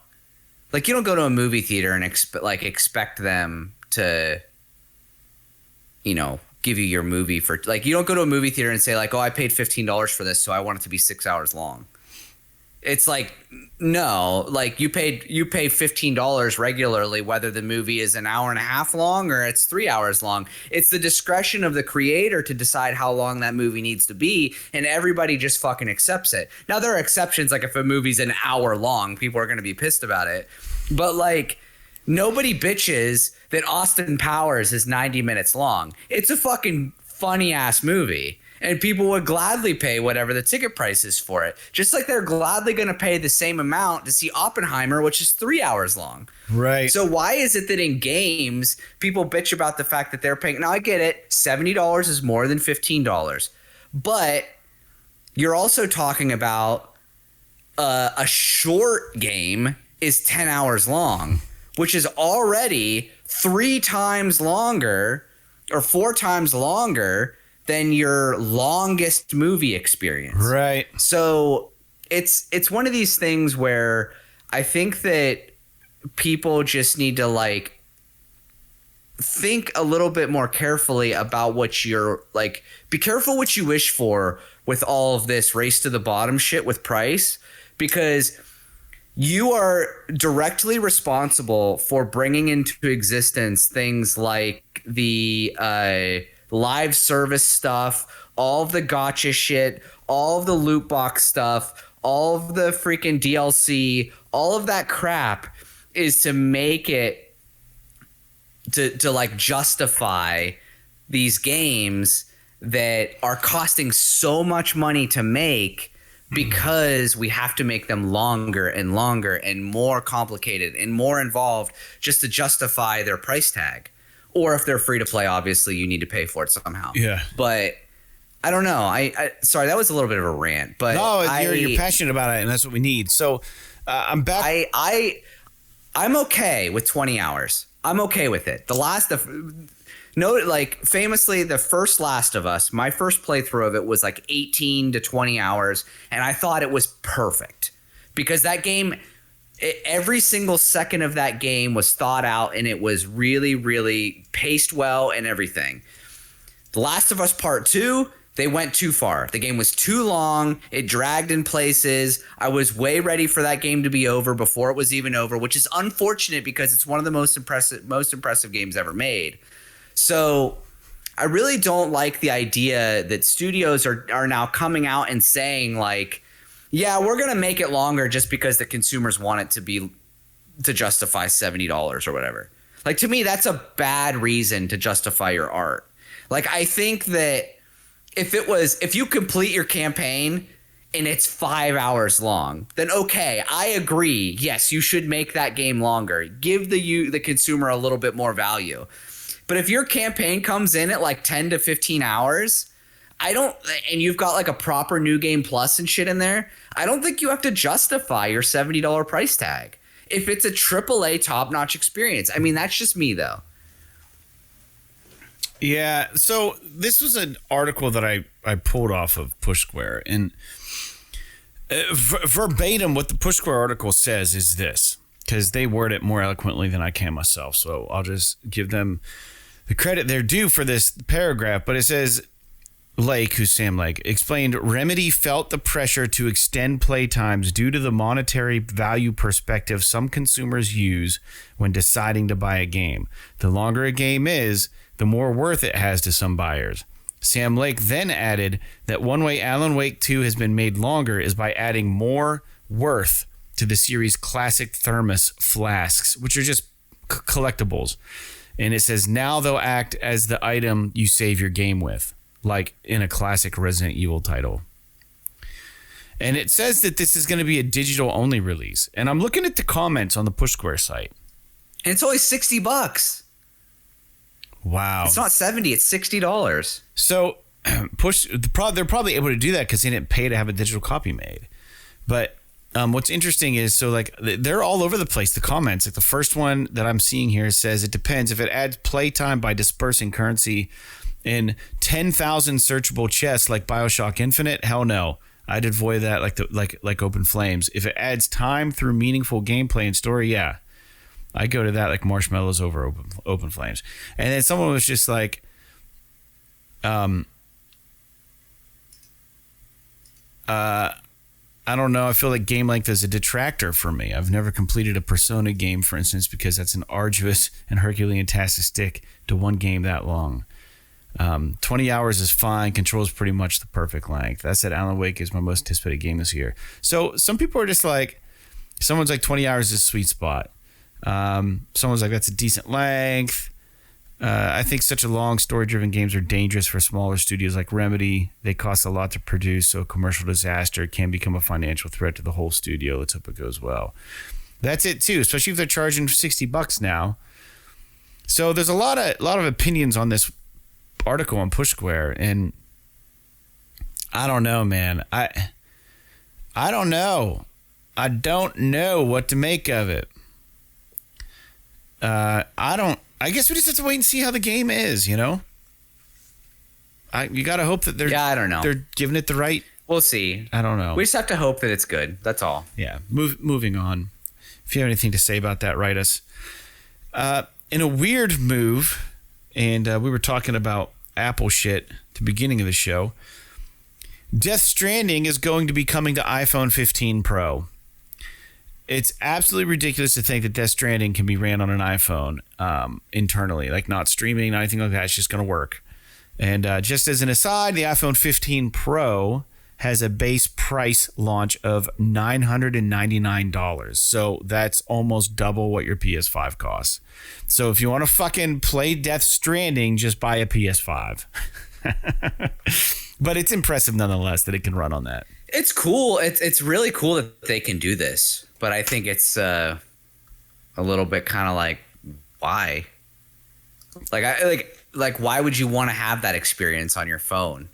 Like, you don't go to a movie theater and expect them to, you know, give you your movie for, like, you don't go to a movie theater and say like, oh, I paid $15 for this, so I want it to be 6 hours long. It's like, no, like you pay $15 regularly, whether the movie is an hour and a half long or it's 3 hours long. It's the discretion of the creator to decide how long that movie needs to be, and everybody just fucking accepts it. Now, there are exceptions, like if a movie's an hour long, people are going to be pissed about it. But like, nobody bitches that Austin Powers is 90 minutes long. It's a fucking funny ass movie. And people would gladly pay whatever the ticket price is for it. Just like they're gladly going to pay the same amount to see Oppenheimer, which is 3 hours long.
Right.
So why is it that in games, people bitch about the fact that they're paying? Now, I get it. $70 is more than $15. But you're also talking about a short game is 10 hours long, which is already 3 times longer or 4 times longer than your longest movie experience.
Right.
So it's one of these things where I think that people just need to like think a little bit more carefully about what you're like. Be careful what you wish for with all of this race to the bottom shit with price, because you are directly responsible for bringing into existence things like the live service stuff, all of the gotcha shit, all of the loot box stuff, all of the freaking DLC, all of that crap is to make it to like justify these games that are costing so much money to make, because we have to make them longer and longer and more complicated and more involved just to justify their price tag. Or if they're free to play, obviously you need to pay for it somehow.
Yeah.
But I don't know. I sorry, that was a little bit of a rant. But
no, you're passionate about it, and that's what we need. So I'm back.
I'm okay with 20 hours. I'm okay with it. Famously, the first Last of Us, my first playthrough of it was like 18 to 20 hours, and I thought it was perfect because that game, every single second of that game was thought out, and it was really, really paced well and everything. The Last of Us Part 2, they went too far. The game was too long. It dragged in places. I was way ready for that game to be over before it was even over, which is unfortunate because it's one of the most impressive games ever made. So I really don't like the idea that studios are now coming out and saying like, yeah, we're going to make it longer just because the consumers want it to justify $70 or whatever. Like, to me, that's a bad reason to justify your art. Like, I think that if you complete your campaign and it's 5 hours long, then okay, I agree. Yes, you should make that game longer. Give the consumer a little bit more value. But if your campaign comes in at like 10 to 15 hours, and you've got like a proper New Game Plus and shit in there, I don't think you have to justify your $70 price tag if it's a AAA top-notch experience. I mean, that's just me though.
Yeah, so this was an article that I pulled off of Push Square, and verbatim what the Push Square article says is this, because they word it more eloquently than I can myself, so I'll just give them the credit they're due for this paragraph. But it says, Lake, who's Sam Lake, explained Remedy felt the pressure to extend playtimes due to the monetary value perspective some consumers use when deciding to buy a game. The longer a game is, the more worth it has to some buyers. Sam Lake then added that one way Alan Wake 2 has been made longer is by adding more worth to the series' classic thermos flasks, which are just collectibles. And it says now they'll act as the item you save your game with, like in a classic Resident Evil title. And it says that this is going to be a digital-only release. And I'm looking at the comments on the Push Square site.
And it's only $60.
Wow.
It's not $70, it's $60.
So they're probably able to do that because they didn't pay to have a digital copy made. But what's interesting is, so like they're all over the place, the comments. Like the first one that I'm seeing here says it depends. If it adds playtime by dispersing currency in 10,000 searchable chests like BioShock Infinite, hell no. I'd avoid that like Open Flames. If it adds time through meaningful gameplay and story, yeah. I go to that like marshmallows over open flames. And then someone was just like, I don't know. I feel like game length is a detractor for me. I've never completed a Persona game, for instance, because that's an arduous and Herculean task to stick to one game that long. 20 hours is fine. Control's pretty much the perfect length. That said, Alan Wake is my most anticipated game this year. So some people are just like, someone's like 20 hours is a sweet spot. Someone's like, that's a decent length. I think such a long story-driven games are dangerous for smaller studios like Remedy. They cost a lot to produce, so a commercial disaster can become a financial threat to the whole studio. Let's hope it goes well. That's it too, especially if they're charging $60 now. So there's a lot of opinions on this article on Push Square, and I don't know, man. I don't know. I don't know what to make of it. I guess we just have to wait and see how the game is, you know? You got to hope that
I don't know.
They're giving it the right.
We'll see.
I don't know.
We just have to hope that it's good. That's all.
Yeah. Moving on. If you have anything to say about that, write us. In a weird move, and we were talking about Apple shit at the beginning of the show, Death Stranding is going to be coming to iPhone 15 Pro. It's absolutely ridiculous to think that Death Stranding can be ran on an iPhone internally, like not streaming, not anything like that. It's just going to work. And just as an aside, the iPhone 15 Pro has a base price launch of $999. So that's almost double what your PS5 costs. So if you want to fucking play Death Stranding, just buy a PS5. But it's impressive nonetheless that it can run on that.
It's cool. It's really cool that they can do this. But I think it's a little bit kind of like, why? Like why would you want to have that experience on your phone?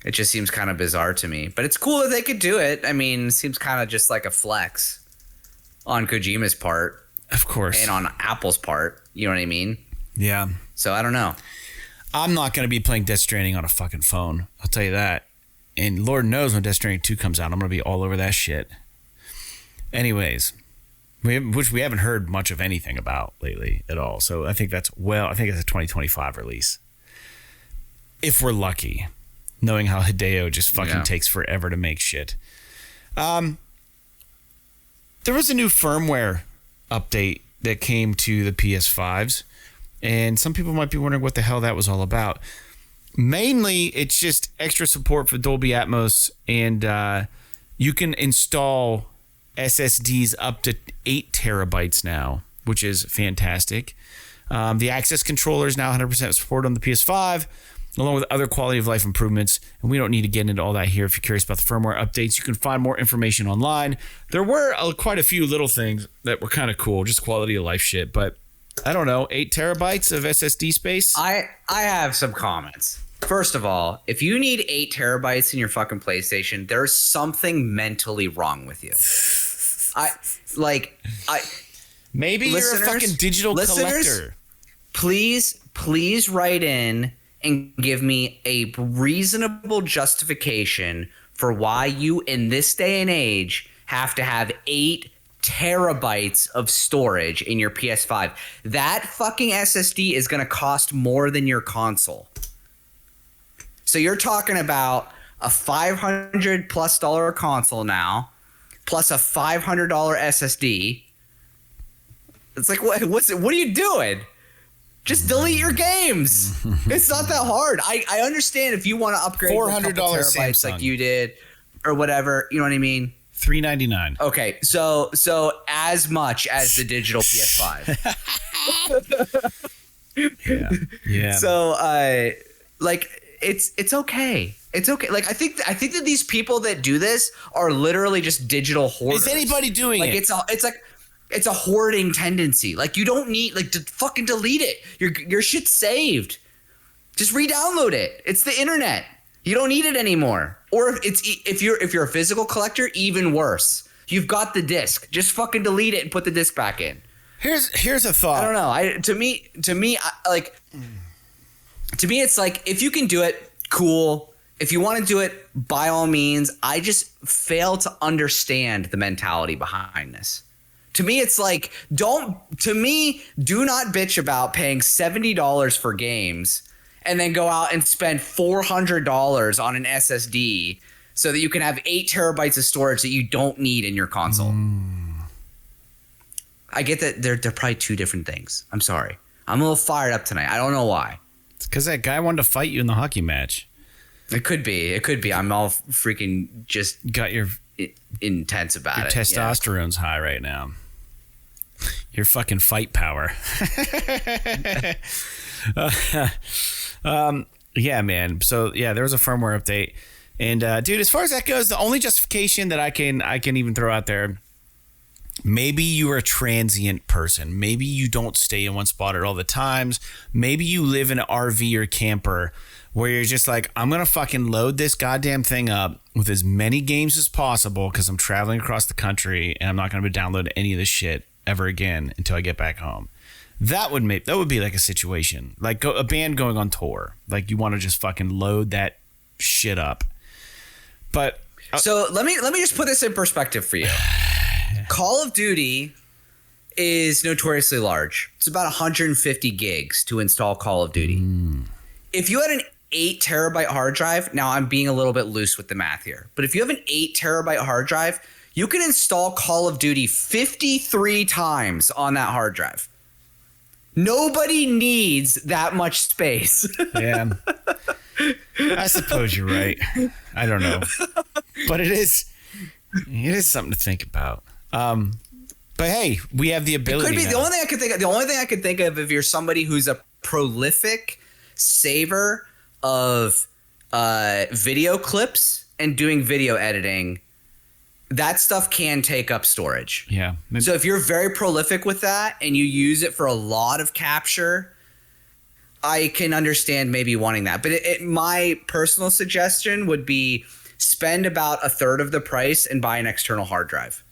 It just seems kind of bizarre to me. But it's cool that they could do it. I mean, it seems kind of just like a flex on Kojima's part.
Of course.
And on Apple's part. You know what I mean?
Yeah.
So I don't know.
I'm not going to be playing Death Stranding on a fucking phone. I'll tell you that. And Lord knows when Death Stranding 2 comes out, I'm going to be all over that shit. Anyways, which we haven't heard much of anything about lately at all. So I think that's a 2025 release. If we're lucky, knowing how Hideo just fucking takes forever to make shit. There was a new firmware update that came to the PS5s, and some people might be wondering what the hell that was all about. Mainly, it's just extra support for Dolby Atmos, and you can install SSDs up to 8 terabytes now, which is fantastic. The access controller is now 100% support on the PS5, along with other quality of life improvements. And we don't need to get into all that here. If you're curious about the firmware updates, you can find more information online. There were quite a few little things that were kind of cool, just quality of life shit. But I don't know, 8 terabytes of SSD space?
I have some comments. First of all, if you need 8 terabytes in your fucking PlayStation, there's something mentally wrong with you.
Maybe you're a fucking digital collector.
Please write in and give me a reasonable justification for why you, in this day and age, have to have 8 terabytes of storage in your PS5. That fucking SSD is going to cost more than your console. So you're talking about a $500+ console now, plus a $500 SSD. It's like, what are you doing? Just delete your games. It's not that hard. I understand if you want to upgrade
$400
terabytes
Samsung.
like you did or whatever. You know what I mean?
$399.
Okay, so as much as the digital PS5.
Yeah.
So it's okay. It's okay. Like I think that these people that do this are literally just digital hoarders.
Is anybody doing it?
It's a hoarding tendency. Like you don't need to fucking delete it. Your shit's saved. Just re-download it. It's the internet. You don't need it anymore. Or if you're a physical collector, even worse. You've got the disc. Just fucking delete it and put the disc back in.
Here's a thought.
I don't know. To me, it's like if you can do it, cool. If you want to do it, by all means. I just fail to understand the mentality behind this. To me, it's like do not bitch about paying $70 for games and then go out and spend $400 on an SSD so that you can have 8 terabytes of storage that you don't need in your console. I get that they're probably two different things. I'm sorry. I'm a little fired up tonight. I don't know why.
It's because that guy wanted to fight you in the hockey match.
It could be. I'm all freaking just
got your
intense about it.
Your testosterone's high right now. Your fucking fight power. Yeah, man. So yeah, there was a firmware update, and dude, as far as that goes, the only justification that I can even throw out there, maybe you're a transient person. Maybe you don't stay in one spot at all the times. Maybe you live in an RV or camper where you're just like, I'm going to fucking load this goddamn thing up with as many games as possible because I'm traveling across the country and I'm not going to download any of this shit ever again until I get back home. That would be like a situation, like a band going on tour. Like you want to just fucking load that shit up. But
so let me just put this in perspective for you. Call of Duty is notoriously large. It's about 150 gigs to install Call of Duty. If you had an 8 terabyte hard drive, now I'm being a little bit loose with the math here, but if you have an 8 terabyte hard drive, you can install Call of Duty 53 times on that hard drive. Nobody needs that much space.
Yeah. I suppose you're right. I don't know. But it is something to think about. But hey, we have the ability.
It could be the only thing I could think of if you're somebody who's a prolific saver of video clips and doing video editing. That stuff can take up storage.
Yeah.
So if you're very prolific with that and you use it for a lot of capture, I can understand maybe wanting that. But my personal suggestion would be spend about a third of the price and buy an external hard drive.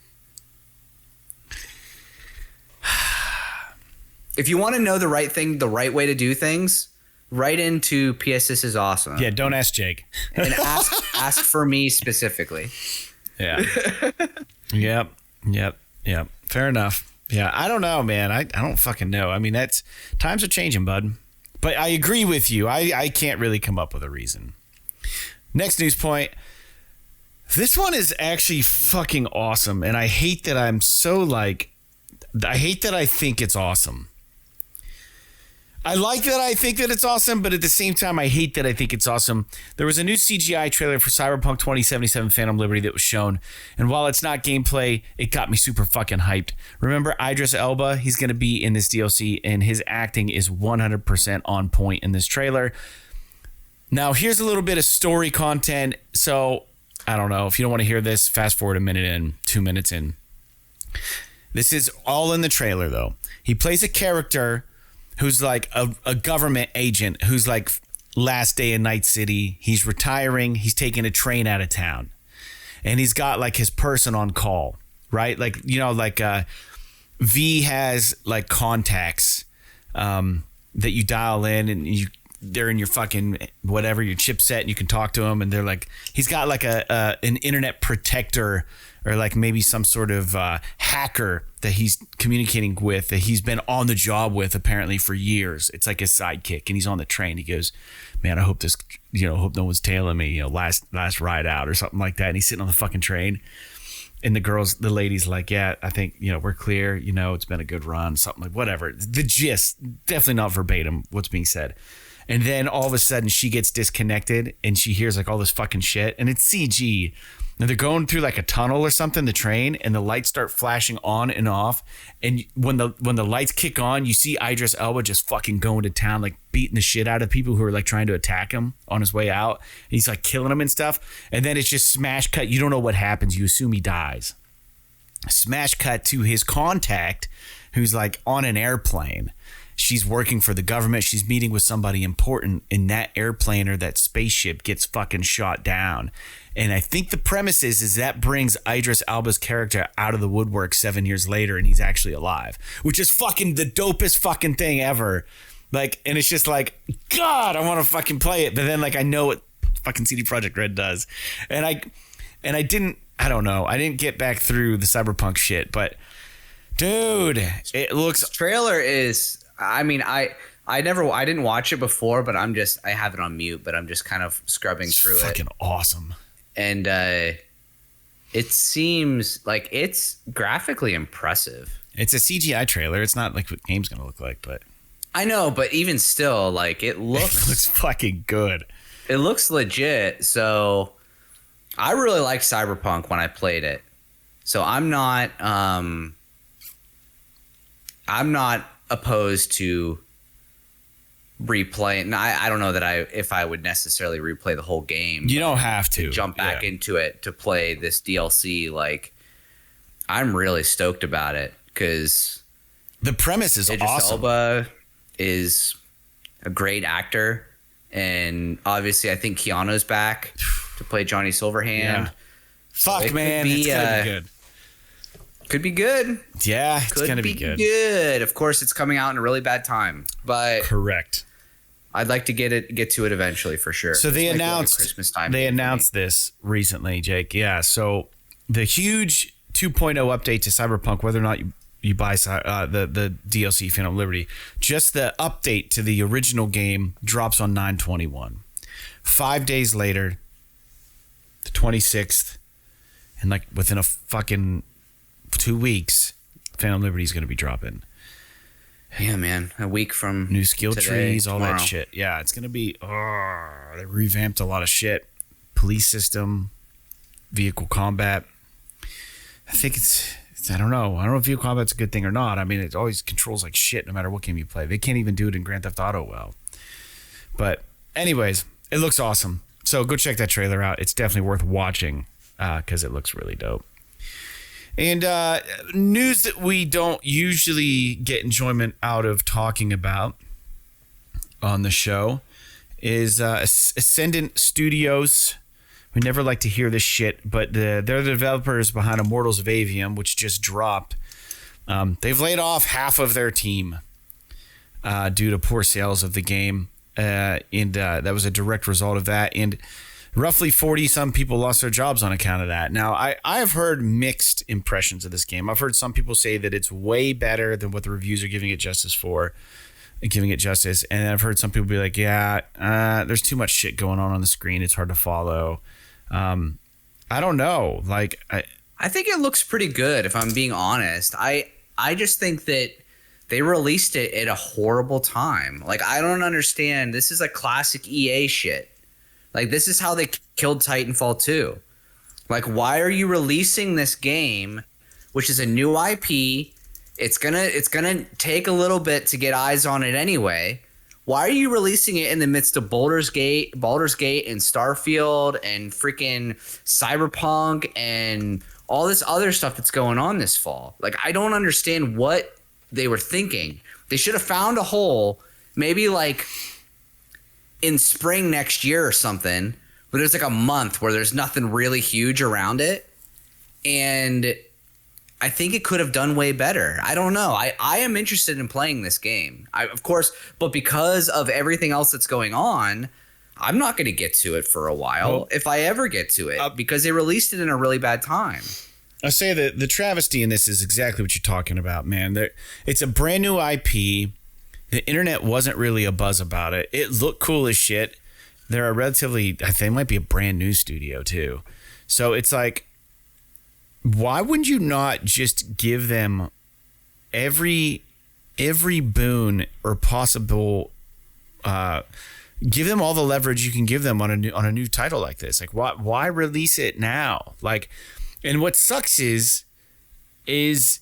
If you want to know the right way to do things, write into PS This Is Awesome.
Yeah, don't ask Jake.
And ask for me specifically.
Yeah. Yep. Fair enough. Yeah, I don't know, man. I don't fucking know. I mean, times are changing, bud. But I agree with you. I can't really come up with a reason. Next news point. This one is actually fucking awesome. And I hate that I think it's awesome. I like that I think that it's awesome, but at the same time, I hate that I think it's awesome. There was a new CGI trailer for Cyberpunk 2077 Phantom Liberty that was shown, and while it's not gameplay, it got me super fucking hyped. Remember Idris Elba? He's going to be in this DLC, and his acting is 100% on point in this trailer. Now, here's a little bit of story content, so I don't know. If you don't want to hear this, fast forward a minute in, 2 minutes in. This is all in the trailer, though. He plays a character who's like a government agent who's like last day in Night City. He's retiring. He's taking a train out of town. And he's got like his person on call, right? Like, you know, like V has like contacts that you dial in and they're in your fucking whatever, your chipset, and you can talk to them. And they're like, he's got like an internet protector or like maybe some sort of hacker that he's communicating with, that he's been on the job with apparently for years. It's like his sidekick, and he's on the train. He goes, man, I hope this, hope no one's tailing me, last ride out or something like that. And he's sitting on the fucking train, and the lady's like, yeah, I think, we're clear. It's been a good run, something like whatever. The gist, definitely not verbatim what's being said. And then all of a sudden she gets disconnected and she hears like all this fucking shit, and it's CG. Now they're going through like a tunnel or something, the train, and the lights start flashing on and off. And when the lights kick on, you see Idris Elba just fucking going to town, like beating the shit out of people who are like trying to attack him on his way out. And he's like killing them and stuff. And then it's just smash cut. You don't know what happens. You assume he dies. Smash cut to his contact, who's like on an airplane. She's working for the government. She's meeting with somebody important, and that airplane or that spaceship gets fucking shot down. And I think the premise is that brings Idris Elba's character out of the woodwork 7 years later, and he's actually alive, which is fucking the dopest fucking thing ever. Like, and it's just like, God, I want to fucking play it. But then like, I know what fucking CD Projekt Red does. And I didn't get back through the Cyberpunk shit, but dude, it looks.
This trailer is, I mean, I didn't watch it before, but I have it on mute, but I'm just kind of scrubbing through it.
Fucking awesome.
And it seems like it's graphically impressive.
It's a CGI trailer. It's not like what the game's going to look like, but
I know, but even still, like it looks
fucking good.
It looks legit. So I really liked Cyberpunk when I played it. So I'm not opposed to replaying. I don't know that if I would necessarily replay the whole game.
You don't have to
jump back into it to play this DLC. Like, I'm really stoked about it because
the premise is
Idris
awesome.
Elba is a great actor, and obviously I think Keanu's back to play Johnny Silverhand.
Yeah. Fuck, man, it's gonna be good.
Could be good.
Yeah, it's gonna be
good. Of course, it's coming out in a really bad time, but
correct.
I'd like to get to it eventually for sure.
So they announced
Christmas time.
They announced this recently, Jake. Yeah. So the huge 2.0 update to Cyberpunk, whether or not you buy the DLC Phantom Liberty, just the update to the original game drops on 9/21. 5 days later, the 26th, and like within a fucking 2 weeks, Phantom Liberty is going to be dropping.
Yeah, man. A week from
new skill trees, all
tomorrow.
that shit. Yeah, it's going to be. They revamped a lot of shit. Police system, vehicle combat. I think it's. I don't know. I don't know if vehicle combat's a good thing or not. I mean, it always controls like shit no matter what game you play. They can't even do it in Grand Theft Auto well. But anyways, it looks awesome. So go check that trailer out. It's definitely worth watching because it looks really dope. And news that we don't usually get enjoyment out of talking about on the show is Ascendent Studios. We never like to hear this shit, but they're the developers behind Immortals of Avium, which just dropped. They've laid off half of their team. due to poor sales of the game. And that was a direct result of that. And roughly 40 some people lost their jobs on account of that. Now, I have heard mixed impressions of this game. I've heard some people say that it's way better than what the reviews are giving it justice. And I've heard some people be like, yeah, there's too much shit going on the screen. It's hard to follow. I don't know. Like,
I think it looks pretty good, if I'm being honest. I just think that they released it at a horrible time. Like, I don't understand. This is like classic EA shit. Like, this is how they killed Titanfall 2. Like, why are you releasing this game, which is a new IP? It's gonna take a little bit to get eyes on it anyway. Why are you releasing it in the midst of Baldur's Gate and Starfield and freaking Cyberpunk and all this other stuff that's going on this fall? Like, I don't understand what they were thinking. They should have found a hole, maybe like in spring next year or something, where there's like a month where there's nothing really huge around it. And I think it could have done way better. I don't know. I am interested in playing this game. Of course, but because of everything else that's going on, I'm not going to get to it for a while, if I ever get to it, because they released it in a really bad time.
I say that the travesty in this is exactly what you're talking about, man. It's a brand new IP. The internet wasn't really a buzz about it. It looked cool as shit. They're I think it might be a brand new studio too. So it's like, why wouldn't you not just give them every boon or possible, give them all the leverage you can give them on a new title like this? Like, why release it now? Like, and what sucks is if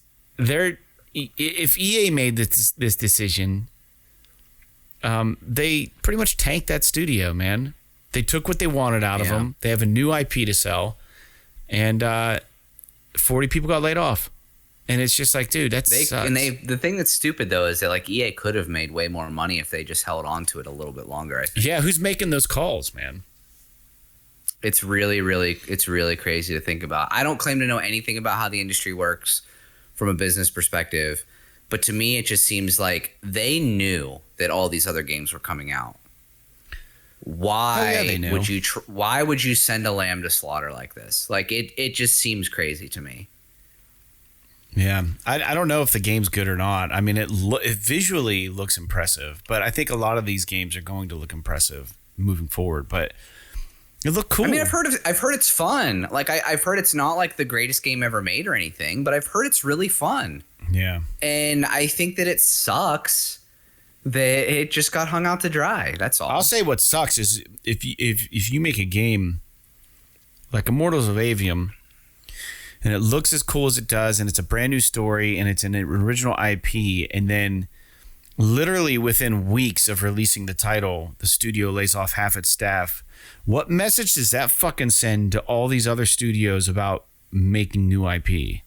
EA made this decision, they pretty much tanked that studio, man. They took what they wanted out of them. They have a new IP to sell, and 40 people got laid off. And it's just like, dude, that's
the thing that's stupid though is that like EA could have made way more money if they just held on to it a little bit longer, I think.
Yeah, who's making those calls, man?
It's really crazy to think about. I don't claim to know anything about how the industry works from a business perspective, but to me it just seems like they knew that all these other games were coming out. Why would you send a lamb to slaughter like this? Like, it just seems crazy to me.
Yeah, I don't know if the game's good or not. I mean, it visually looks impressive, but I think a lot of these games are going to look impressive moving forward. But it looked cool.
I mean, I've heard it's fun. Like, I've heard it's not like the greatest game ever made or anything, but I've heard it's really fun.
Yeah,
and I think that it sucks that it just got hung out to dry. That's all.
I'll say what sucks is if you make a game like Immortals of Avium, and it looks as cool as it does, and it's a brand new story, and it's an original IP, and then literally within weeks of releasing the title, the studio lays off half its staff. What message does that fucking send to all these other studios about making new IP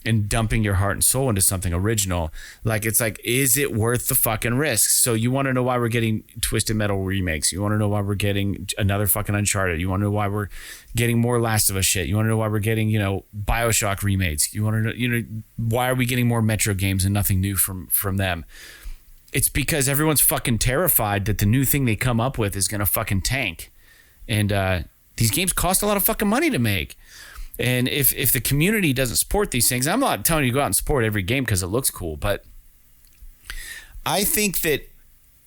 and dumping your heart and soul into something original? Like, it's like, is it worth the fucking risk? So you want to know why we're getting Twisted Metal remakes? You want to know why we're getting another fucking Uncharted? You want to know why we're getting more Last of Us shit? You want to know why we're getting, BioShock remakes? You want to know, why are we getting more Metro games and nothing new from them? It's because everyone's fucking terrified that the new thing they come up with is going to fucking tank. And these games cost a lot of fucking money to make. And if the community doesn't support these things, I'm not telling you to go out and support every game because it looks cool, but I think that,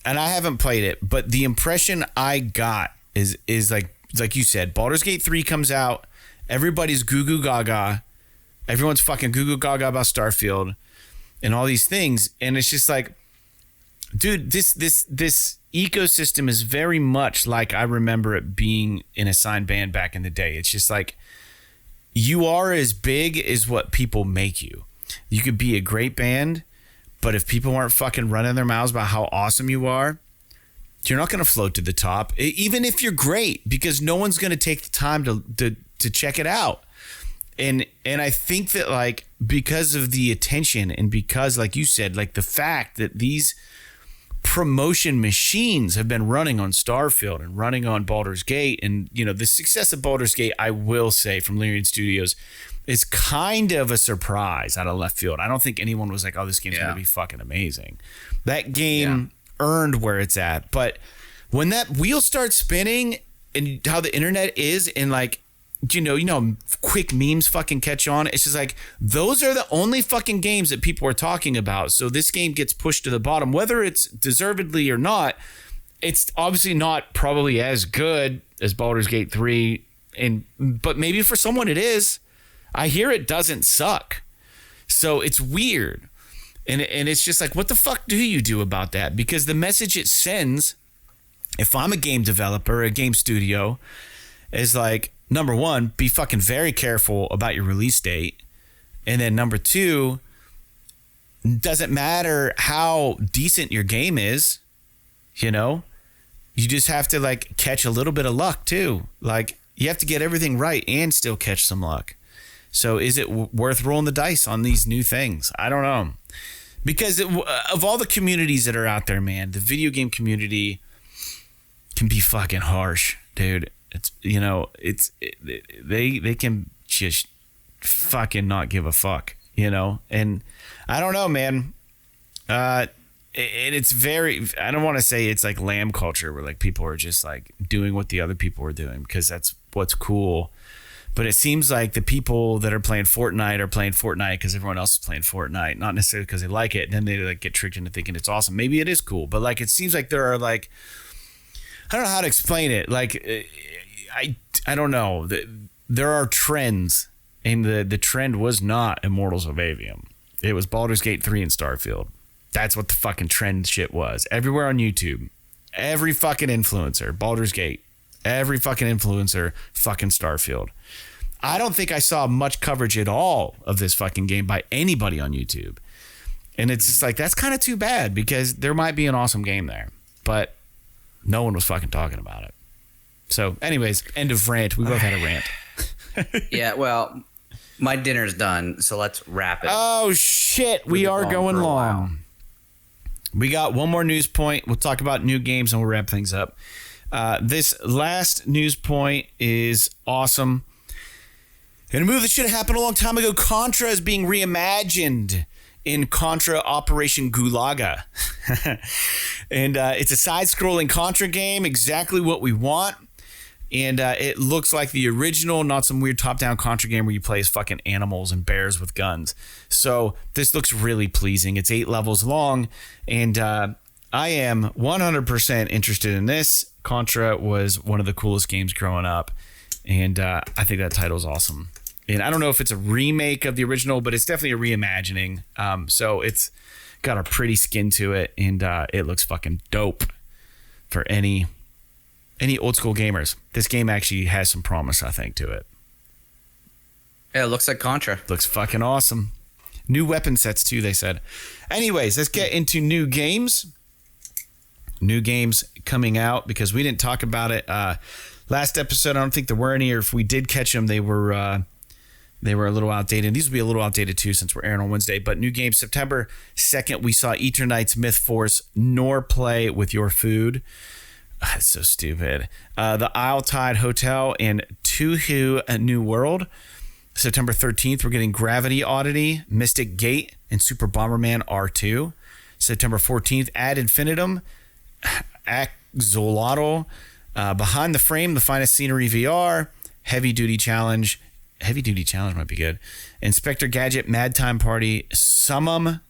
and I haven't played it, but the impression I got is like you said, Baldur's Gate 3 comes out, everybody's goo goo gaga, everyone's fucking goo goo gaga about Starfield and all these things, and it's just like, dude, this ecosystem is very much like I remember it being in a signed band back in the day. It's just like, you are as big as what people make you. You could be a great band, but if people aren't fucking running their mouths about how awesome you are, you're not going to float to the top, even if you're great, because no one's going to take the time to check it out. And I think that, like, because of the attention and because, like you said, like the fact that these promotion machines have been running on Starfield and running on Baldur's Gate. And, you know, the success of Baldur's Gate, I will say, from Larian Studios is kind of a surprise out of left field. I don't think anyone was like, oh, this game's going to be fucking amazing. That game earned where it's at. But when that wheel starts spinning and how the internet is, and like, you know, quick memes fucking catch on. It's just like, those are the only fucking games that people are talking about. So this game gets pushed to the bottom, whether it's deservedly or not. It's obviously not probably as good as Baldur's Gate 3, but maybe for someone it is. I hear it doesn't suck. So it's weird. And it's just like, what the fuck do you do about that? Because the message it sends, if I'm a game developer, a game studio, is like, number one, be fucking very careful about your release date. And then number two, doesn't matter how decent your game is, you know, you just have to like catch a little bit of luck too. Like, you have to get everything right and still catch some luck. So is it worth rolling the dice on these new things? I don't know. Because of all the communities that are out there, man, the video game community can be fucking harsh, dude. It's, you know, they can just fucking not give a fuck, you know? And I don't know, man. And it's very, I don't want to say it's like lamb culture where like people are just like doing what the other people are doing because that's what's cool. But it seems like the people that are playing Fortnite are playing Fortnite because everyone else is playing Fortnite, not necessarily because they like it. And then they like get tricked into thinking it's awesome. Maybe it is cool, but like it seems like there are like, I don't know how to explain it. Like, I don't know. There are trends, and the trend was not Immortals of Avium. It was Baldur's Gate 3 and Starfield. That's what the fucking trend shit was. Everywhere on YouTube, every fucking influencer, Baldur's Gate, every fucking influencer, fucking Starfield. I don't think I saw much coverage at all of this fucking game by anybody on YouTube. And it's just like, that's kind of too bad because there might be an awesome game there, but no one was fucking talking about it. So anyways, end of rant. We both had a rant.
Yeah, well, my dinner's done, so let's wrap it.
Oh, shit. We are going long. We got one more news point. We'll talk about new games and we'll wrap things up. This last news point is awesome. In a move that should have happened a long time ago, Contra is being reimagined in Contra Operation Gulaga. And it's a side-scrolling Contra game, exactly what we want. And it looks like the original, not some weird top-down Contra game where you play as fucking animals and bears with guns. So this looks really pleasing. It's 8 levels long, and I am 100% interested in this. Contra was one of the coolest games growing up, and I think that title is awesome. And I don't know if it's a remake of the original, but it's definitely a reimagining. So it's got a pretty skin to it, and it looks fucking dope for any old school gamers. This game actually has some promise, I think, to it.
Yeah, it looks like Contra.
Looks fucking awesome. New weapon sets too, they said. Anyways, let's get into new games. New games coming out because we didn't talk about it last episode. I don't think there were any, or if we did catch them, they were a little outdated. These will be a little outdated too since we're airing on Wednesday. But new games, September 2nd, we saw Eternight's Myth Force, nor play with your food. It's so stupid. The Isle Tide Hotel and Tuhu, A New World. September 13th, we're getting Gravity Oddity, Mystic Gate, and Super Bomberman R2. September 14th, Ad Infinitum, Axolotl, Behind the Frame, The Finest Scenery VR, Heavy Duty Challenge might be good, Inspector Gadget, Mad Time Party, Summum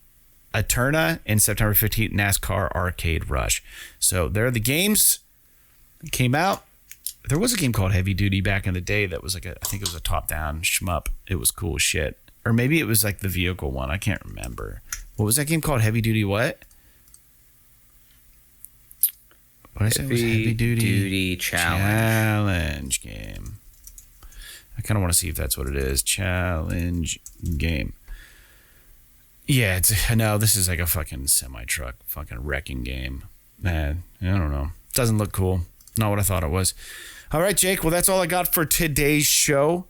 Eterna, and September 15th, NASCAR Arcade Rush. So there are the games that came out. There was a game called Heavy Duty back in the day that was like I think it was a top-down shmup. It was cool as shit. Or maybe it was like the vehicle one. I can't remember. What was that game called? Heavy Duty what? What did I say? It was Heavy Duty Challenge game. I kind of want to see if that's what it is. Challenge game. Yeah, this is like a fucking semi-truck fucking wrecking game. Man, I don't know. Doesn't look cool. Not what I thought it was. All right, Jake. Well, that's all I got for today's show.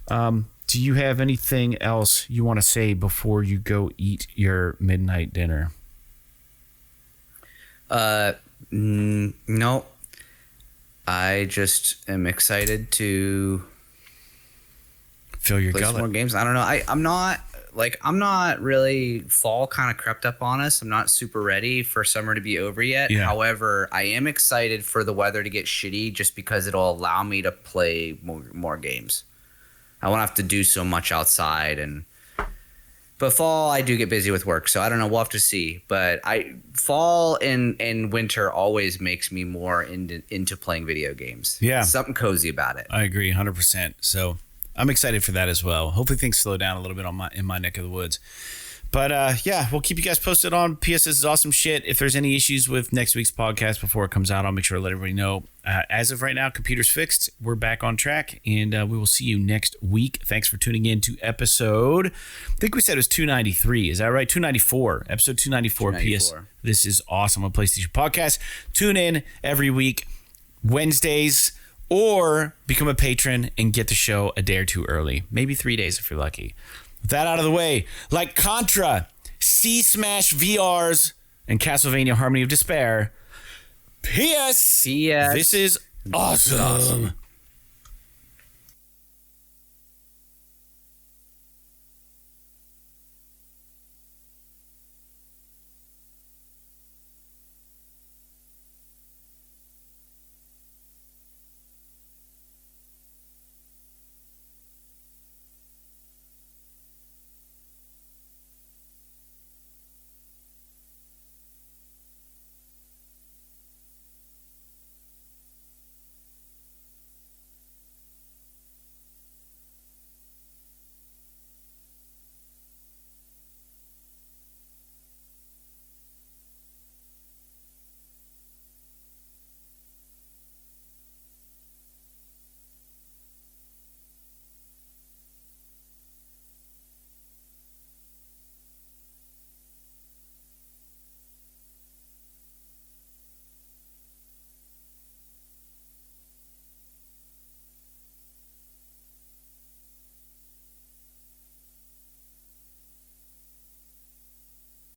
Do you have anything else you want to say before you go eat your midnight dinner?
No. I just am excited to
Fill your
play some more
gullet.
games. I don't know. I'm not really, fall kind of crept up on us. I'm not super ready for summer to be over yet.
Yeah.
However, I am excited for the weather to get shitty just because it'll allow me to play more games. I won't have to do so much outside but fall I do get busy with work, so I don't know, we'll have to see. But fall and winter always makes me more into playing video games.
Yeah.
Something cozy about it.
I agree 100%. So I'm excited for that as well. Hopefully things slow down a little bit in my neck of the woods. But yeah, we'll keep you guys posted on PS. This is awesome shit. If there's any issues with next week's podcast before it comes out, I'll make sure to let everybody know. As of right now, computer's fixed. We're back on track, and we will see you next week. Thanks for tuning in to episode, I think we said it was 293. Is that right? 294. Episode 294. PS. This is awesome on PlayStation Podcast. Tune in every week, Wednesdays, or become a patron and get the show a day or two early. Maybe 3 days if you're lucky. With that out of the way, like Contra, C-Smash VRs, and Castlevania Harmony of Despair, P.S.
P.S.
This is awesome.